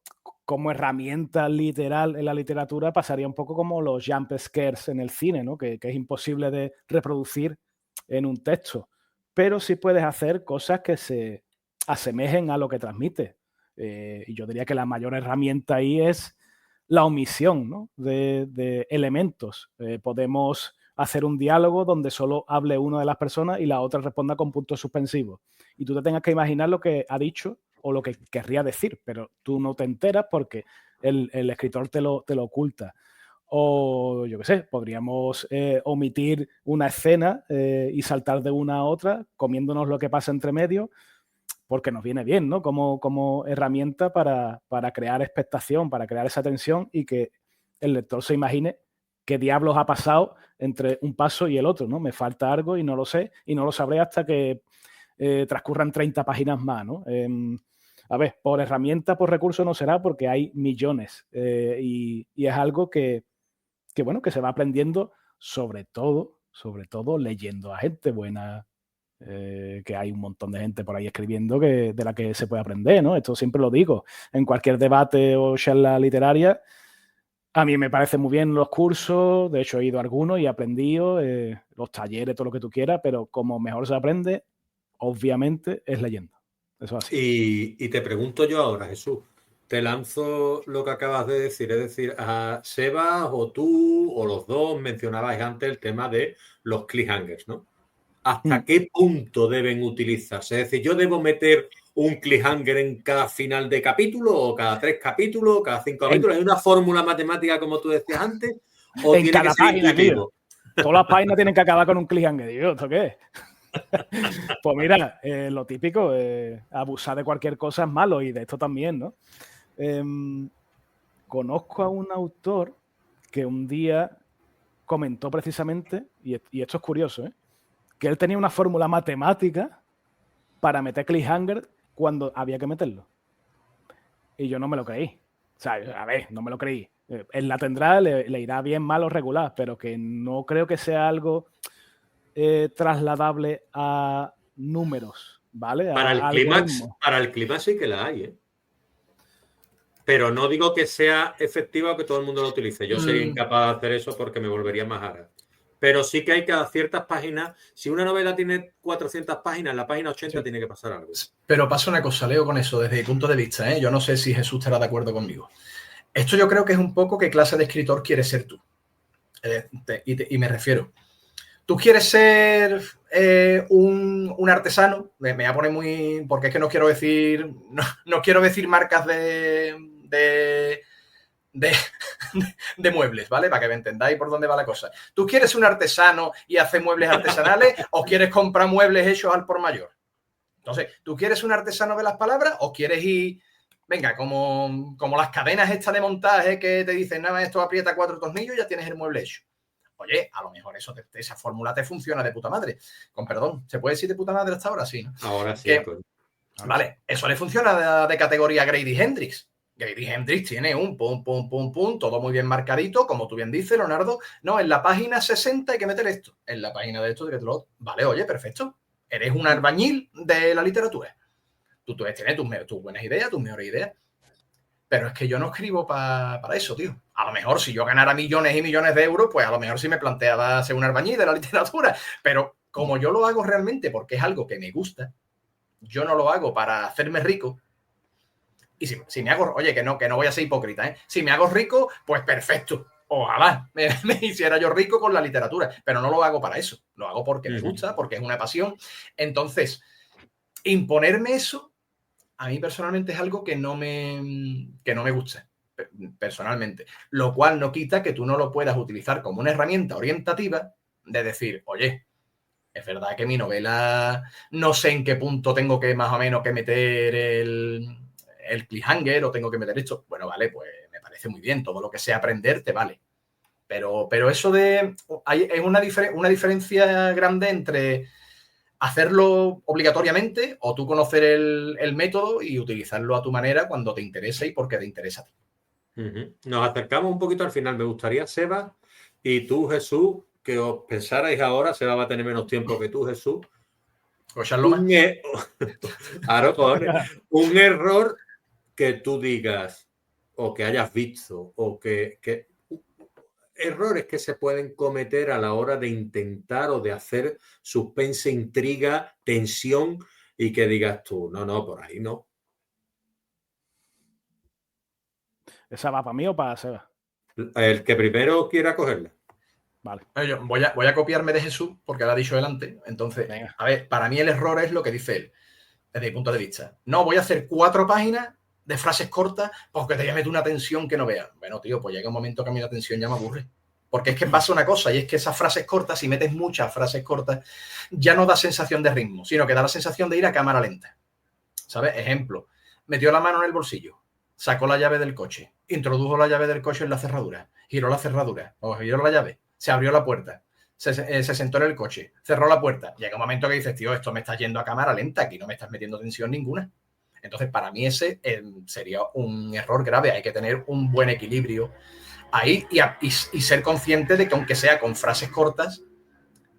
como herramienta literal en la literatura pasaría un poco como los jump scares en el cine, ¿no? Que es imposible de reproducir en un texto. Pero sí puedes hacer cosas que se asemejen a lo que transmite. Y yo diría que la mayor herramienta ahí es la omisión, ¿no?, de elementos. Podemos hacer un diálogo donde solo hable una de las personas y la otra responda con puntos suspensivos. Y tú te tengas que imaginar lo que ha dicho o lo que querría decir, pero tú no te enteras porque el escritor te lo oculta. O yo qué sé, podríamos omitir una escena y saltar de una a otra, comiéndonos lo que pasa entre medio, porque nos viene bien, ¿no? Como herramienta para crear expectación, para crear esa tensión y que el lector se imagine qué diablos ha pasado entre un paso y el otro, ¿no? Me falta algo y no lo sé, y no lo sabré hasta que transcurran 30 páginas más, ¿no? A ver, por herramienta, por recurso no será porque hay millones y es algo que, bueno, que se va aprendiendo sobre todo leyendo a gente buena, que hay un montón de gente por ahí escribiendo de la que se puede aprender, ¿no? Esto siempre lo digo. En cualquier debate o charla literaria, a mí me parecen muy bien los cursos, de hecho he ido a algunos y he aprendido, los talleres, todo lo que tú quieras, pero como mejor se aprende, obviamente, es leyendo. Eso es así. Y te pregunto yo ahora, Jesús, te lanzo lo que acabas de decir. Es decir, a Sebas o tú o los dos mencionabais antes el tema de los cliffhangers, ¿no? ¿Hasta qué punto deben utilizarse? Es decir, ¿yo debo meter un cliffhanger en cada final de capítulo o cada 3 capítulos o cada 5 capítulos? ¿Hay una fórmula matemática como tú decías antes? ¿O en tiene cada que ser página, intuitivo? tío. Todas las páginas tienen que acabar con un cliffhanger. Digo, ¿esto qué es? Pues mira, lo típico, abusar de cualquier cosa es malo y de esto también, ¿no? Conozco a un autor que un día comentó precisamente, y esto es curioso, que él tenía una fórmula matemática para meter cliffhanger cuando había que meterlo. Y yo no me lo creí. O sea, a ver, no me lo creí. Él la tendrá, le irá bien, mal o regular, pero que no creo que sea algo trasladable a números, ¿vale? Para el clímax sí que la hay, ¿eh? Pero no digo que sea efectiva o que todo el mundo lo utilice. Yo sería incapaz de hacer eso porque me volvería más ara. Pero sí que hay cada ciertas páginas. Si una novela tiene 400 páginas, en la página 80 tiene que pasar algo. Pero pasa una cosa, Leo, con eso, desde mi punto de vista, ¿eh? Yo no sé si Jesús estará de acuerdo conmigo. Esto yo creo que es un poco qué clase de escritor quieres ser tú. Y me refiero. ¿Tú quieres ser un artesano? Me voy a poner muy... Porque es que no quiero decir... No quiero decir marcas de muebles, ¿vale? Para que me entendáis por dónde va la cosa. ¿Tú quieres un artesano y hacer muebles artesanales o quieres comprar muebles hechos al por mayor? Entonces, ¿tú quieres un artesano de las palabras o quieres ir, venga, como las cadenas estas de montaje que te dicen, nada, esto aprieta 4 tornillos y ya tienes el mueble hecho? Oye, a lo mejor esa fórmula te funciona de puta madre. Con perdón, ¿se puede decir de puta madre hasta ahora? Sí, ¿no? Ahora sí. Vale, eso le funciona de categoría Grady Hendrix. Grady Hendrix tiene un pum, todo muy bien marcadito, como tú bien dices, Leonardo. No, en la página 60 hay que meter esto. En la página de esto hay que meterlo. Vale, oye, perfecto. Eres un albañil de la literatura. Tú tienes tus buenas ideas, tus mejores ideas. Pero es que yo no escribo para eso, tío. A lo mejor si yo ganara millones y millones de euros, pues a lo mejor sí me planteaba ser un albañil de la literatura. Pero como yo lo hago realmente porque es algo que me gusta, yo no lo hago para hacerme rico. Y si me hago, oye, que no voy a ser hipócrita, ¿eh? Si me hago rico, pues perfecto. Ojalá me hiciera yo rico con la literatura, pero no lo hago para eso. Lo hago porque me gusta, porque es una pasión. Entonces, imponerme eso, a mí personalmente es algo que no me gusta, personalmente. Lo cual no quita que tú no lo puedas utilizar como una herramienta orientativa de decir, oye, es verdad que mi novela no sé en qué punto tengo que más o menos que meter el cliffhanger o tengo que meter esto. Bueno, vale, pues me parece muy bien. Todo lo que sea aprender te vale. Pero eso es una diferencia grande entre hacerlo obligatoriamente o tú conocer el método y utilizarlo a tu manera cuando te interesa y porque te interesa a ti. Nos acercamos un poquito al final. Me gustaría, Seba, y tú, Jesús, que os pensarais ahora. Seba va a tener menos tiempo que tú, Jesús. Un error que tú digas o que hayas visto o que errores que se pueden cometer a la hora de intentar o de hacer suspense, intriga, tensión y que digas tú, no, por ahí no. ¿Esa va para mí o para Seba? El que primero quiera cogerla. Vale. Yo voy a copiarme de Jesús porque lo ha dicho él antes. Entonces, venga. A ver, para mí el error es lo que dice él, desde mi punto de vista. No, voy a hacer 4 páginas de frases cortas porque te voy a meter una tensión que no veas. Bueno, tío, pues llega un momento que a mí la tensión ya me aburre. Porque es que pasa una cosa, y es que esas frases cortas, si metes muchas frases cortas, ya no da sensación de ritmo, sino que da la sensación de ir a cámara lenta. ¿Sabes? Ejemplo, metió la mano en el bolsillo, sacó la llave del coche, introdujo la llave del coche en la cerradura, giró la cerradura, o giró la llave, se abrió la puerta, se sentó en el coche, cerró la puerta. Llega un momento que dices, tío, esto me está yendo a cámara lenta, aquí no me estás metiendo tensión ninguna. Entonces, para mí ese sería un error grave. Hay que tener un buen equilibrio ahí y ser consciente de que aunque sea con frases cortas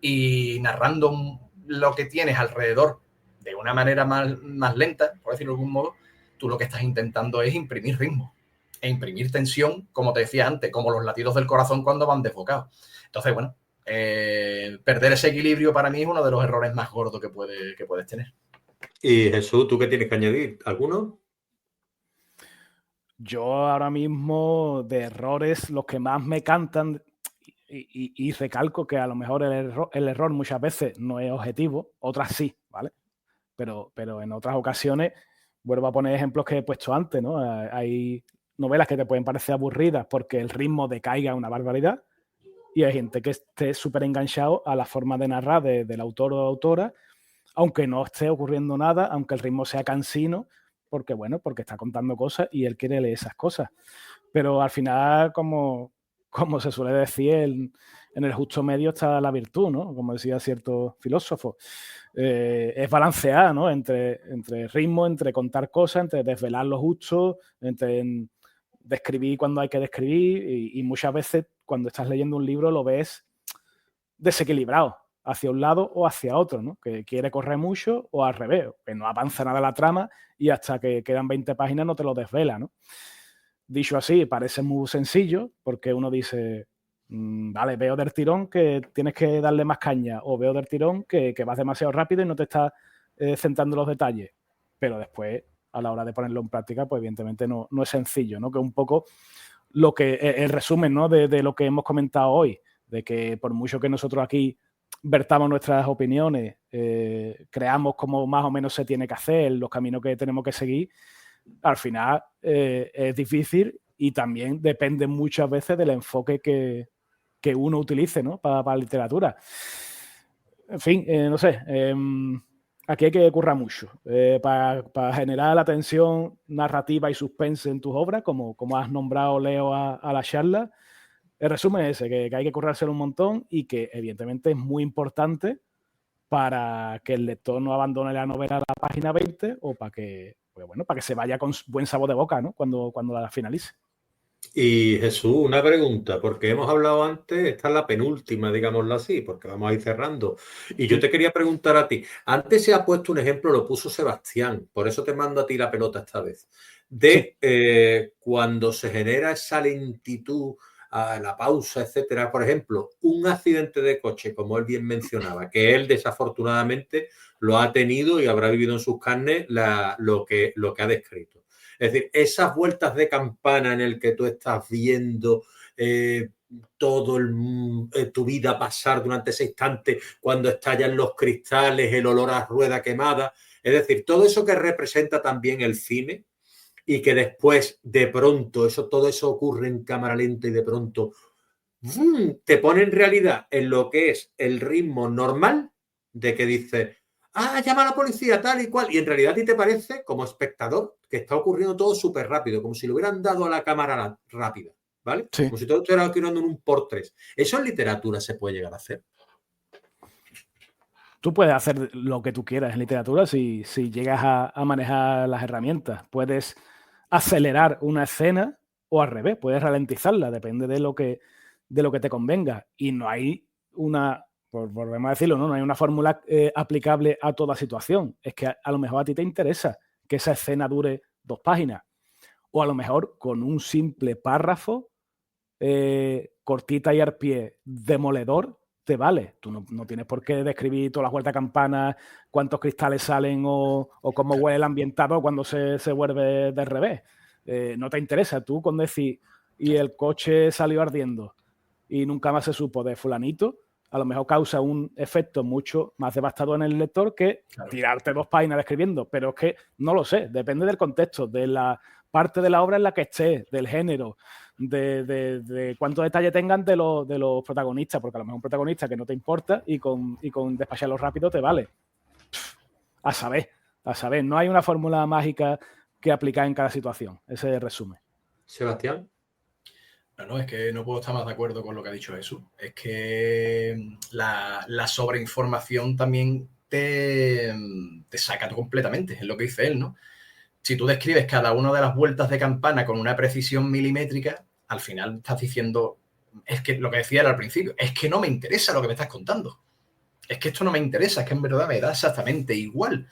y narrando lo que tienes alrededor de una manera más lenta, por decirlo de algún modo, tú lo que estás intentando es imprimir ritmo e imprimir tensión, como te decía antes, como los latidos del corazón cuando van desbocados. Entonces, bueno, perder ese equilibrio para mí es uno de los errores más gordos que puedes tener. Y Jesús, ¿tú qué tienes que añadir? ¿Alguno? Yo ahora mismo de errores, los que más me cantan, y recalco que a lo mejor el error muchas veces no es objetivo, otras sí, ¿vale? Pero en otras ocasiones, vuelvo a poner ejemplos que he puesto antes, ¿no? Hay novelas que te pueden parecer aburridas porque el ritmo decaiga una barbaridad y hay gente que esté súper enganchado a la forma de narrar del autor o autora, aunque no esté ocurriendo nada, aunque el ritmo sea cansino, porque bueno, porque está contando cosas y él quiere leer esas cosas. Pero al final, como se suele decir, en el justo medio está la virtud, ¿no? Como decía cierto filósofo. Es balancear, ¿no? Entre ritmo, entre contar cosas, entre desvelar lo justo, entre describir cuando hay que describir y muchas veces cuando estás leyendo un libro lo ves desequilibrado hacia un lado o hacia otro, ¿no? Que quiere correr mucho o al revés, que no avanza nada la trama y hasta que quedan 20 páginas no te lo desvela, ¿no? Dicho así, parece muy sencillo porque uno dice, vale, veo del tirón que tienes que darle más caña o veo del tirón que vas demasiado rápido y no te estás centrando en los detalles. Pero después, a la hora de ponerlo en práctica, pues evidentemente no es sencillo, ¿no? Que un poco lo que el resumen, ¿no? de lo que hemos comentado hoy, de que por mucho que nosotros aquí vertamos nuestras opiniones, creamos cómo más o menos se tiene que hacer, los caminos que tenemos que seguir, al final es difícil y también depende muchas veces del enfoque que uno utilice, ¿no? para la literatura. En fin, no sé, aquí hay que currar mucho para generar la tensión narrativa y suspense en tus obras, como has nombrado, Leo, a la charla. El resumen es ese, que hay que currárselo un montón y que evidentemente es muy importante para que el lector no abandone la novela a la página 20 o para que, pues bueno, para que se vaya con buen sabor de boca, ¿no? Cuando la finalice. Y Jesús, una pregunta, porque hemos hablado antes, esta es la penúltima, digámoslo así, porque vamos a ir cerrando. Y yo te quería preguntar a ti, antes se ha puesto un ejemplo, lo puso Sebastián, por eso te mando a ti la pelota esta vez, de cuando se genera esa lentitud, la pausa, etcétera. Por ejemplo, un accidente de coche, como él bien mencionaba, que él desafortunadamente lo ha tenido y habrá vivido en sus carnes lo que ha descrito. Es decir, esas vueltas de campana en el que tú estás viendo tu vida pasar durante ese instante, cuando estallan los cristales, el olor a rueda quemada, es decir, todo eso que representa también el cine y que después de pronto todo eso ocurre en cámara lenta y de pronto te pone en realidad en lo que es el ritmo normal de que dices, llama a la policía, tal y cual. Y en realidad a ti te parece, como espectador, que está ocurriendo todo súper rápido, como si lo hubieran dado a la cámara rápida, ¿vale? Sí. Como si todo estuviera ocurriendo en un por tres. ¿Eso en literatura se puede llegar a hacer? Tú puedes hacer lo que tú quieras en literatura si llegas a manejar las herramientas. Puedes acelerar una escena o al revés, puedes ralentizarla, depende de lo que te convenga. Y no hay volvemos a decirlo, no hay una fórmula aplicable a toda situación. Es que a lo mejor a ti te interesa que esa escena dure 2 páginas. O a lo mejor con un simple párrafo, cortita y al pie, demoledor, te vale. Tú no tienes por qué describir todas las vueltas a campana, cuántos cristales salen o cómo huele el ambientado cuando se vuelve del revés. No te interesa. Tú con decir, y el coche salió ardiendo y nunca más se supo de fulanito, a lo mejor causa un efecto mucho más devastador en el lector que tirarte 2 páginas describiendo. Pero es que no lo sé, depende del contexto, de la parte de la obra en la que estés, del género, de cuánto detalle tengan de los protagonistas, porque a lo mejor un protagonista que no te importa y con despacharlo rápido te vale. A saber, no hay una fórmula mágica que aplicar en cada situación. Ese es el resumen. Sebastián. No, es que no puedo estar más de acuerdo con lo que ha dicho Jesús. Es que la sobreinformación también te saca completamente, es lo que dice él, ¿no? Si tú describes cada una de las vueltas de campana con una precisión milimétrica, al final estás diciendo, es que lo que decía era al principio, es que no me interesa lo que me estás contando. Es que esto no me interesa, es que en verdad me da exactamente igual.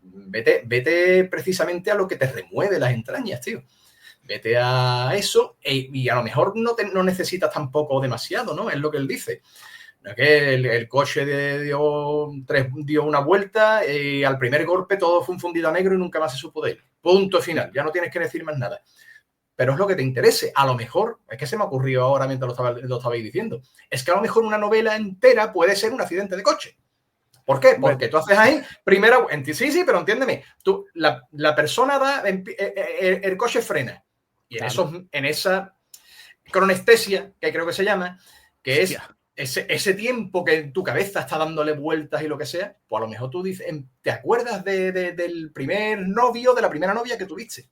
Vete precisamente a lo que te remueve las entrañas, tío. Vete a eso y a lo mejor no necesitas tampoco demasiado, ¿no? Es lo que él dice. No es que el coche dio una vuelta y al primer golpe todo fue un fundido a negro y nunca más se supo de él. Punto final. Ya no tienes que decir más nada. pero es lo que te interese. A lo mejor, es que se me ocurrió ahora mientras lo estabais diciendo, es que a lo mejor una novela entera puede ser un accidente de coche. ¿Por qué? Porque tú haces ahí, primero, sí, pero entiéndeme, tú, la persona da, el coche frena. Y en esa cronestesia, que creo que se llama, que es ese tiempo que en tu cabeza está dándole vueltas y lo que sea, pues a lo mejor tú dices, te acuerdas del primer novio, de la primera novia que tuviste.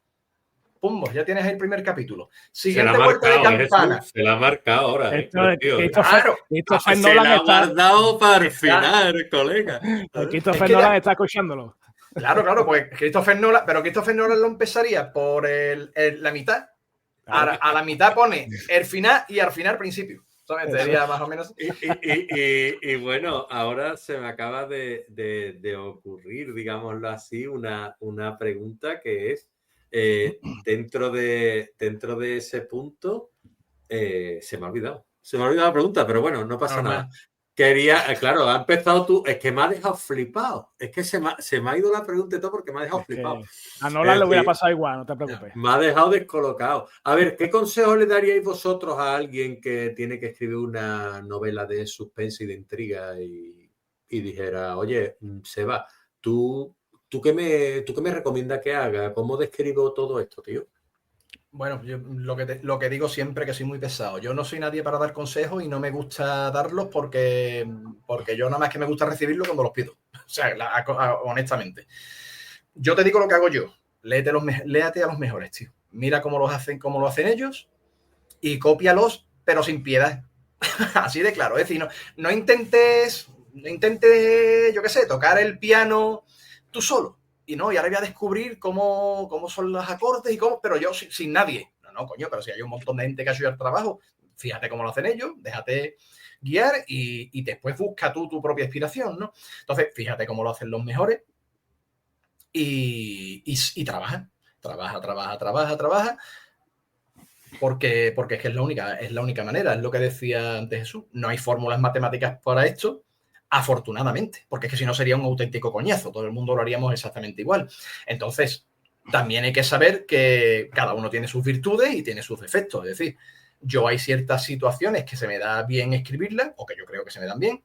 Pum, ya tienes el primer capítulo. Siguiente vuelta de campana. Se la ha marcado ahora. Claro. Se la ha guardado para el final, colega. Christopher Nolan está escuchándolo. Claro, pues Christopher Nolan lo empezaría por la mitad. A la mitad pone el final y al final principio. Sería más o menos. Y bueno, ahora se me acaba de ocurrir, digámoslo así, una pregunta que es, dentro de ese punto, se me ha olvidado la pregunta, pero bueno, no pasa nada. Quería, claro, ha empezado tú, es que me ha dejado flipado, es que se me ha ido la pregunta y todo porque me ha dejado flipado. A Nolan le hubiera pasado igual, no te preocupes. Me ha dejado descolocado. A ver, ¿qué consejo le daríais vosotros a alguien que tiene que escribir una novela de suspense y de intriga y dijera, oye, Seba, ¿tú qué me recomiendas que haga? ¿Cómo describo todo esto, tío? Bueno, yo lo que digo siempre, que soy muy pesado. Yo no soy nadie para dar consejos y no me gusta darlos porque yo nada más que me gusta recibirlos cuando los pido. O sea, honestamente. Yo te digo lo que hago yo. Léate a los mejores, tío. Mira cómo lo hacen ellos y cópialos, pero sin piedad. Así de claro. Es decir, no intentes, yo qué sé, tocar el piano tú solo. Y ahora voy a descubrir cómo son los acordes y cómo, pero yo sin nadie. No, coño, pero si hay un montón de gente que ha hecho el trabajo, fíjate cómo lo hacen ellos, déjate guiar y después busca tú tu propia inspiración, ¿no? Entonces, fíjate cómo lo hacen los mejores y trabaja, porque es que es la única manera, es lo que decía antes Jesús, no hay fórmulas matemáticas para esto, afortunadamente, porque es que si no sería un auténtico coñazo, todo el mundo lo haríamos exactamente igual. Entonces, también hay que saber que cada uno tiene sus virtudes y tiene sus defectos, es decir, yo hay ciertas situaciones que se me da bien escribirlas, o que yo creo que se me dan bien,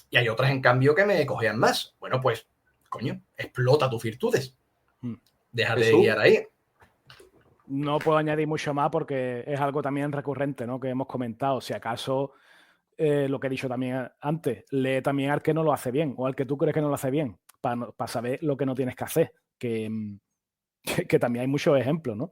y hay otras, en cambio, que me cojean más. Bueno, pues, coño, explota tus virtudes. Déjate de guiar ahí. No puedo añadir mucho más porque es algo también recurrente, ¿no? Que hemos comentado. Si acaso, lo que he dicho también antes, lee también al que no lo hace bien o al que tú crees que no lo hace bien para saber lo que no tienes que hacer. Que también hay muchos ejemplos, ¿no?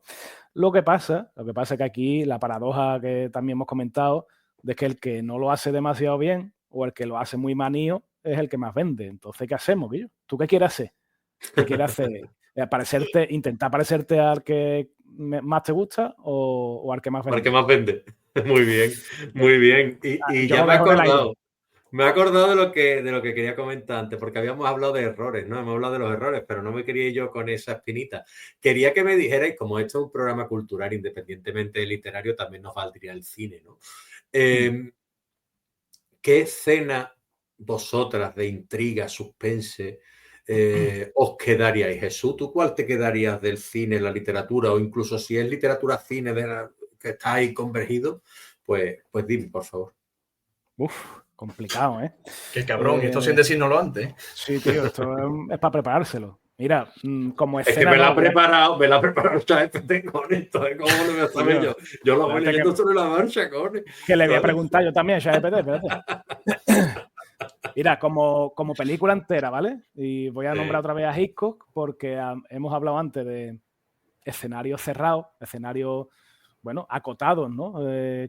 Lo que pasa es que aquí la paradoja que también hemos comentado es que el que no lo hace demasiado bien o el que lo hace muy manío es el que más vende. Entonces, ¿qué hacemos, Guillo? ¿Tú qué quieres hacer? ¿Qué quieres hacer? ¿Intentar parecerte al que más te gusta o al que más vende? Al que más vende. Muy bien, muy bien. Y ya me he acordado de lo que quería comentar antes, porque habíamos hablado de errores, ¿no? Hemos hablado de los errores, pero no me quería ir yo con esa espinita. Quería que me dijerais, como esto es un programa cultural, independientemente de literario, también nos valdría el cine, ¿no? ¿Qué escena vosotras de intriga, suspense, os quedaríais? Jesús, ¿tú cuál te quedarías del cine, la literatura, o incluso si es literatura, cine, que está ahí convergido? Pues dime, por favor. Uf, complicado, ¿eh? Qué cabrón, esto sin decírnoslo antes. Sí, tío, esto es para preparárselo. Mira, como escena... Es que me la ha preparado ChatGPT con esto, ¿cómo lo voy a saber yo? Yo lo voy leyendo sobre la marcha, cojones. Que le voy a preguntar yo también a ChatGPT, espérate. Mira, como película entera, ¿vale? Y voy a nombrar otra vez a Hitchcock porque hemos hablado antes de escenarios cerrados, escenarios, bueno, acotados, ¿no?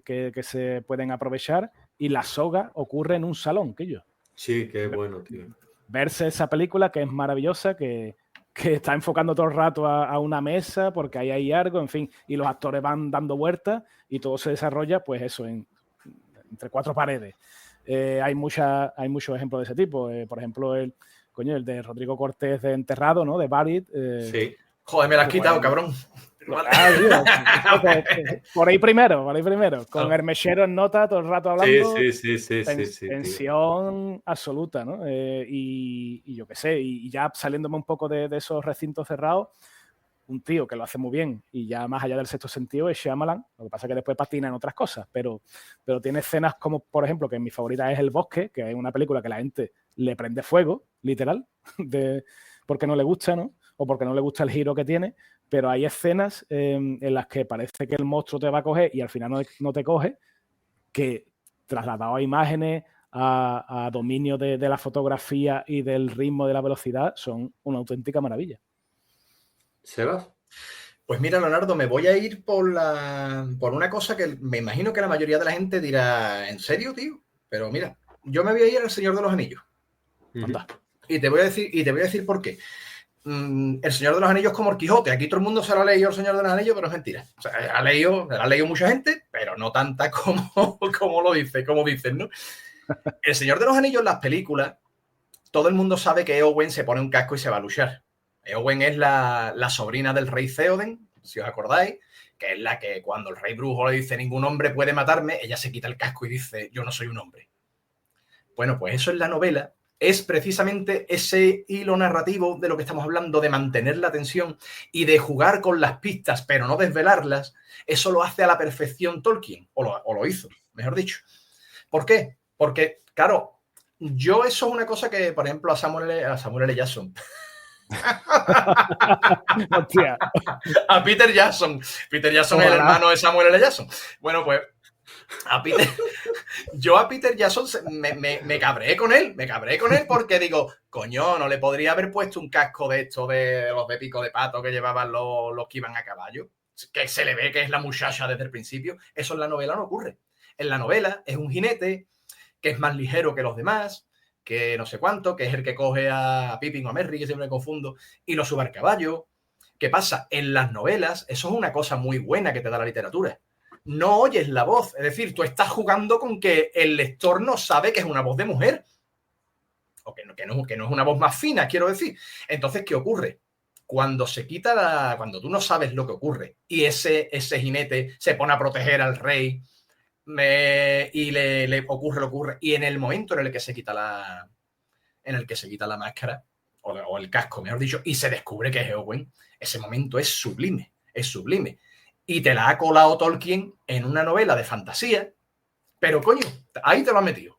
Que se pueden aprovechar, y La soga ocurre en un salón, que yo. Sí, qué bueno, tío. Verse esa película que es maravillosa, que está enfocando todo el rato a una mesa porque ahí hay algo, en fin, y los actores van dando vueltas y todo se desarrolla, pues eso, entre cuatro paredes. Hay muchos ejemplos de ese tipo. Por ejemplo, el de Rodrigo Cortés de Enterrado, ¿no? De Buried. Sí. Joder, me la has quitado, cabrón. Por ahí primero, con el mechero en nota todo el rato hablando. Sí. Tensión absoluta, ¿no? Y yo qué sé, y ya saliéndome un poco de esos recintos cerrados, un tío que lo hace muy bien y ya más allá del sexto sentido es Shyamalan. Lo que pasa es que después patina en otras cosas, pero tiene escenas como, por ejemplo, que mi favorita es El Bosque, que es una película que la gente le prende fuego, literal, porque no le gusta, ¿no? O porque no le gusta el giro que tiene, pero hay escenas en las que parece que el monstruo te va a coger y al final no te coge, que trasladado a imágenes, a dominio de la fotografía y del ritmo de la velocidad, son una auténtica maravilla. ¿Sebas? Pues mira, Leonardo, me voy a ir por una cosa que me imagino que la mayoría de la gente dirá, ¿en serio, tío? Pero mira, yo me voy a ir al Señor de los Anillos. Anda. Y te voy a decir por qué. El Señor de los Anillos como el Quijote. Aquí todo el mundo se lo ha leído el Señor de los Anillos, pero es mentira. O sea, la ha leído mucha gente, pero no tanta como dicen, ¿no? El Señor de los Anillos, las películas, todo el mundo sabe que Eowyn se pone un casco y se va a luchar. Eowyn es la sobrina del rey Theoden, si os acordáis, que es la que cuando el rey brujo le dice ningún hombre puede matarme, ella se quita el casco y dice yo no soy un hombre. Bueno, pues eso en la novela es precisamente ese hilo narrativo de lo que estamos hablando, de mantener la tensión y de jugar con las pistas, pero no desvelarlas. Eso lo hace a la perfección Tolkien, o lo hizo, mejor dicho. ¿Por qué? Porque, claro, eso es una cosa que, por ejemplo, a Samuel L. Jackson... Hostia. A Peter Jackson. Peter Jackson es el hermano de Samuel L. Jackson. Bueno, pues yo a Peter Jackson me cabré con él. Me cabré con él porque digo, coño, no le podría haber puesto un casco de esto de los de pico de pato que llevaban los que iban a caballo, que se le ve que es la muchacha desde el principio. Eso en la novela no ocurre. En la novela es un jinete que es más ligero que los demás, que no sé cuánto, que es el que coge a Pippin o a Merry, que siempre me confundo, y lo sube al caballo. ¿Qué pasa? En las novelas, eso es una cosa muy buena que te da la literatura. No oyes la voz, es decir, tú estás jugando con que el lector no sabe que es una voz de mujer, o que no es una voz más fina, quiero decir. Entonces, ¿qué ocurre? Cuando tú no sabes lo que ocurre y ese jinete se pone a proteger al rey, y le ocurre lo que ocurre, y en el momento en el que se quita la máscara o el casco, mejor dicho, y se descubre que es Eowyn, ese momento es sublime, y te la ha colado Tolkien en una novela de fantasía, pero coño, ahí te lo ha metido.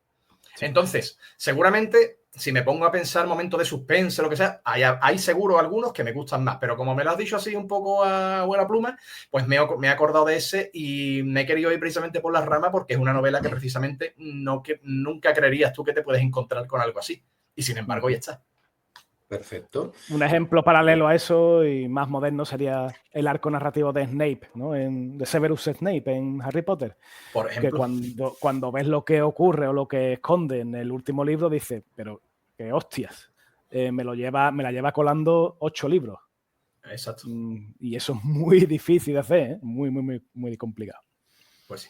Sí. Entonces, seguramente si me pongo a pensar momentos de suspense, lo que sea, hay seguro algunos que me gustan más, pero como me lo has dicho así un poco a buena pluma, pues me he acordado de ese y me he querido ir precisamente por las ramas porque es una novela que precisamente nunca creerías tú que te puedes encontrar con algo así. Y sin embargo, ya está. Perfecto. Un ejemplo paralelo a eso y más moderno sería el arco narrativo de Snape, ¿no? De Severus Snape en Harry Potter. Por ejemplo. Que cuando ves lo que ocurre o lo que esconde en el último libro, dices, pero qué hostias, me la lleva colando 8 libros. Exacto. Y eso es muy difícil de hacer, ¿eh? Muy, muy, muy, muy complicado. Pues sí.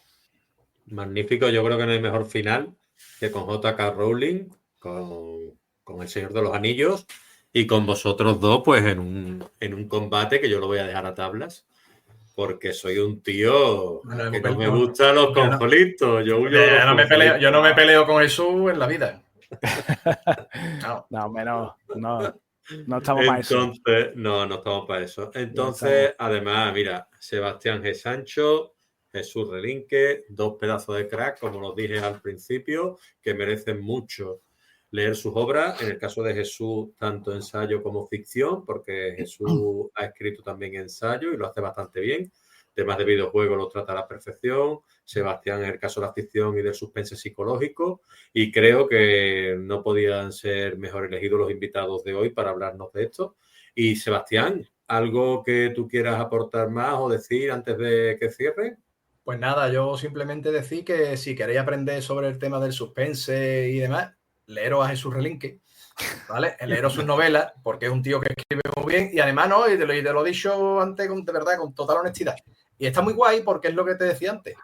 Magnífico. Yo creo que no hay mejor final que con J.K. Rowling, con El Señor de los Anillos y con vosotros dos, pues en un combate que yo lo voy a dejar a tablas, porque soy un tío que no me gustan los conflictos. Yo no me peleo con Jesús en la vida. No estamos para eso. No estamos para eso. Entonces, además, mira, Sebastián G. Sancho, Jesús Relinque, 2 pedazos de crack, como los dije al principio, que merecen mucho leer sus obras. En el caso de Jesús, tanto ensayo como ficción, porque Jesús ha escrito también ensayo y lo hace bastante bien. Temas de videojuegos los trata a la perfección. Sebastián en el caso de la ficción y del suspense psicológico. Y creo que no podían ser mejor elegidos los invitados de hoy para hablarnos de esto. Y Sebastián, ¿algo que tú quieras aportar más o decir antes de que cierre? Pues nada, yo simplemente decir que si queréis aprender sobre el tema del suspense y demás, leeros a Jesús Relinque, ¿vale? Leeros sus novelas, porque es un tío que escribe muy bien y además, ¿no? Y te lo he dicho antes de verdad, con total honestidad. Y está muy guay porque es lo que te decía antes.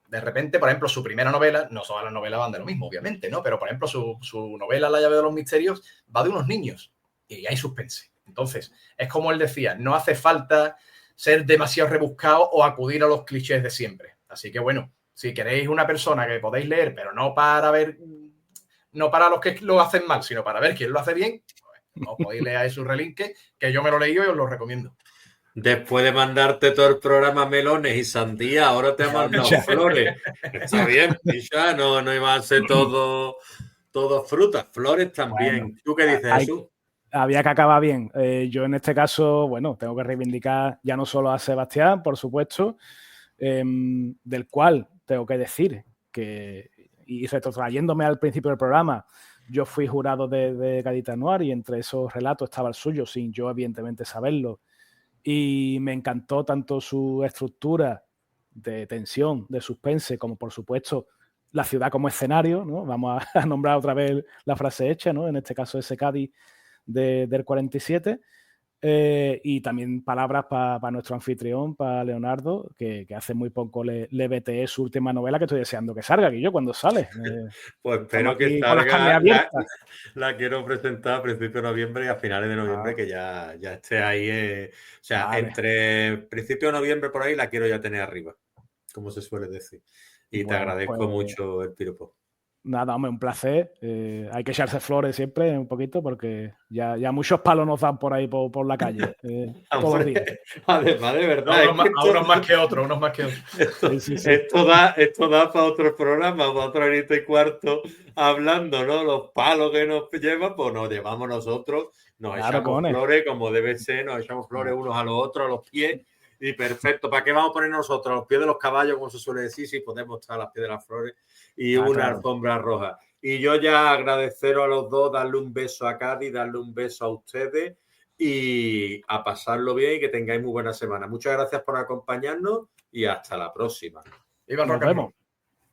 De repente, por ejemplo, su primera novela, no todas las novelas van de lo mismo, obviamente, ¿no? Pero, por ejemplo, su novela La llave de los misterios va de unos niños y hay suspense. Entonces, es como él decía, no hace falta ser demasiado rebuscado o acudir a los clichés de siempre. Así que, bueno, si queréis una persona que podéis leer, pero no para los que lo hacen mal, sino para ver quién lo hace bien, pues, os podéis leer a Jesús Relinque, que yo me lo he leído y os lo recomiendo. Después de mandarte todo el programa melones y sandía, ahora te ha mandado flores. Está bien, Picha, no iba a ser todo frutas, flores también. Bueno, ¿Tú qué dices, Jesús? Había que acabar bien. Yo en este caso, bueno, tengo que reivindicar ya no solo a Sebastián, por supuesto, del cual tengo que decir que, y retrotrayéndome al principio del programa, yo fui jurado de Gadita Noir y entre esos relatos estaba el suyo, sin yo evidentemente saberlo. Y me encantó tanto su estructura de tensión, de suspense, como por supuesto la ciudad como escenario, ¿no? Vamos a nombrar otra vez la frase hecha, ¿no? En este caso ese Cádiz del 47. Y también palabras para nuestro anfitrión, para Leonardo, que hace muy poco le veteé su última novela, que estoy deseando que salga, Guillo, cuando sale. Pues espero que con las carnes salga. abiertas. La quiero presentar a principios de noviembre y a finales de noviembre, que ya esté ahí. O sea, Vale. Entre principios de noviembre por ahí la quiero ya tener arriba, como se suele decir. Y te agradezco mucho el piropo. Nada, hombre, un placer. Hay que echarse flores siempre un poquito porque ya muchos palos nos dan por ahí por la calle todos los días. Además, de verdad. Unos más que otros. Esto da para otro programa, para otro horita y cuarto, hablando, ¿no? Los palos que nos llevan, pues nos llevamos nosotros, nos echamos flores como debe ser, nos echamos flores unos a los otros, a los pies. Y perfecto, ¿para qué vamos a poner nosotros? A los pies de los caballos, como se suele decir, si podemos estar a los pies de las flores y una alfombra roja. Y yo ya agradeceros a los dos, darle un beso a Cádiz, darle un beso a ustedes y a pasarlo bien y que tengáis muy buena semana. Muchas gracias por acompañarnos y hasta la próxima. Nos vemos.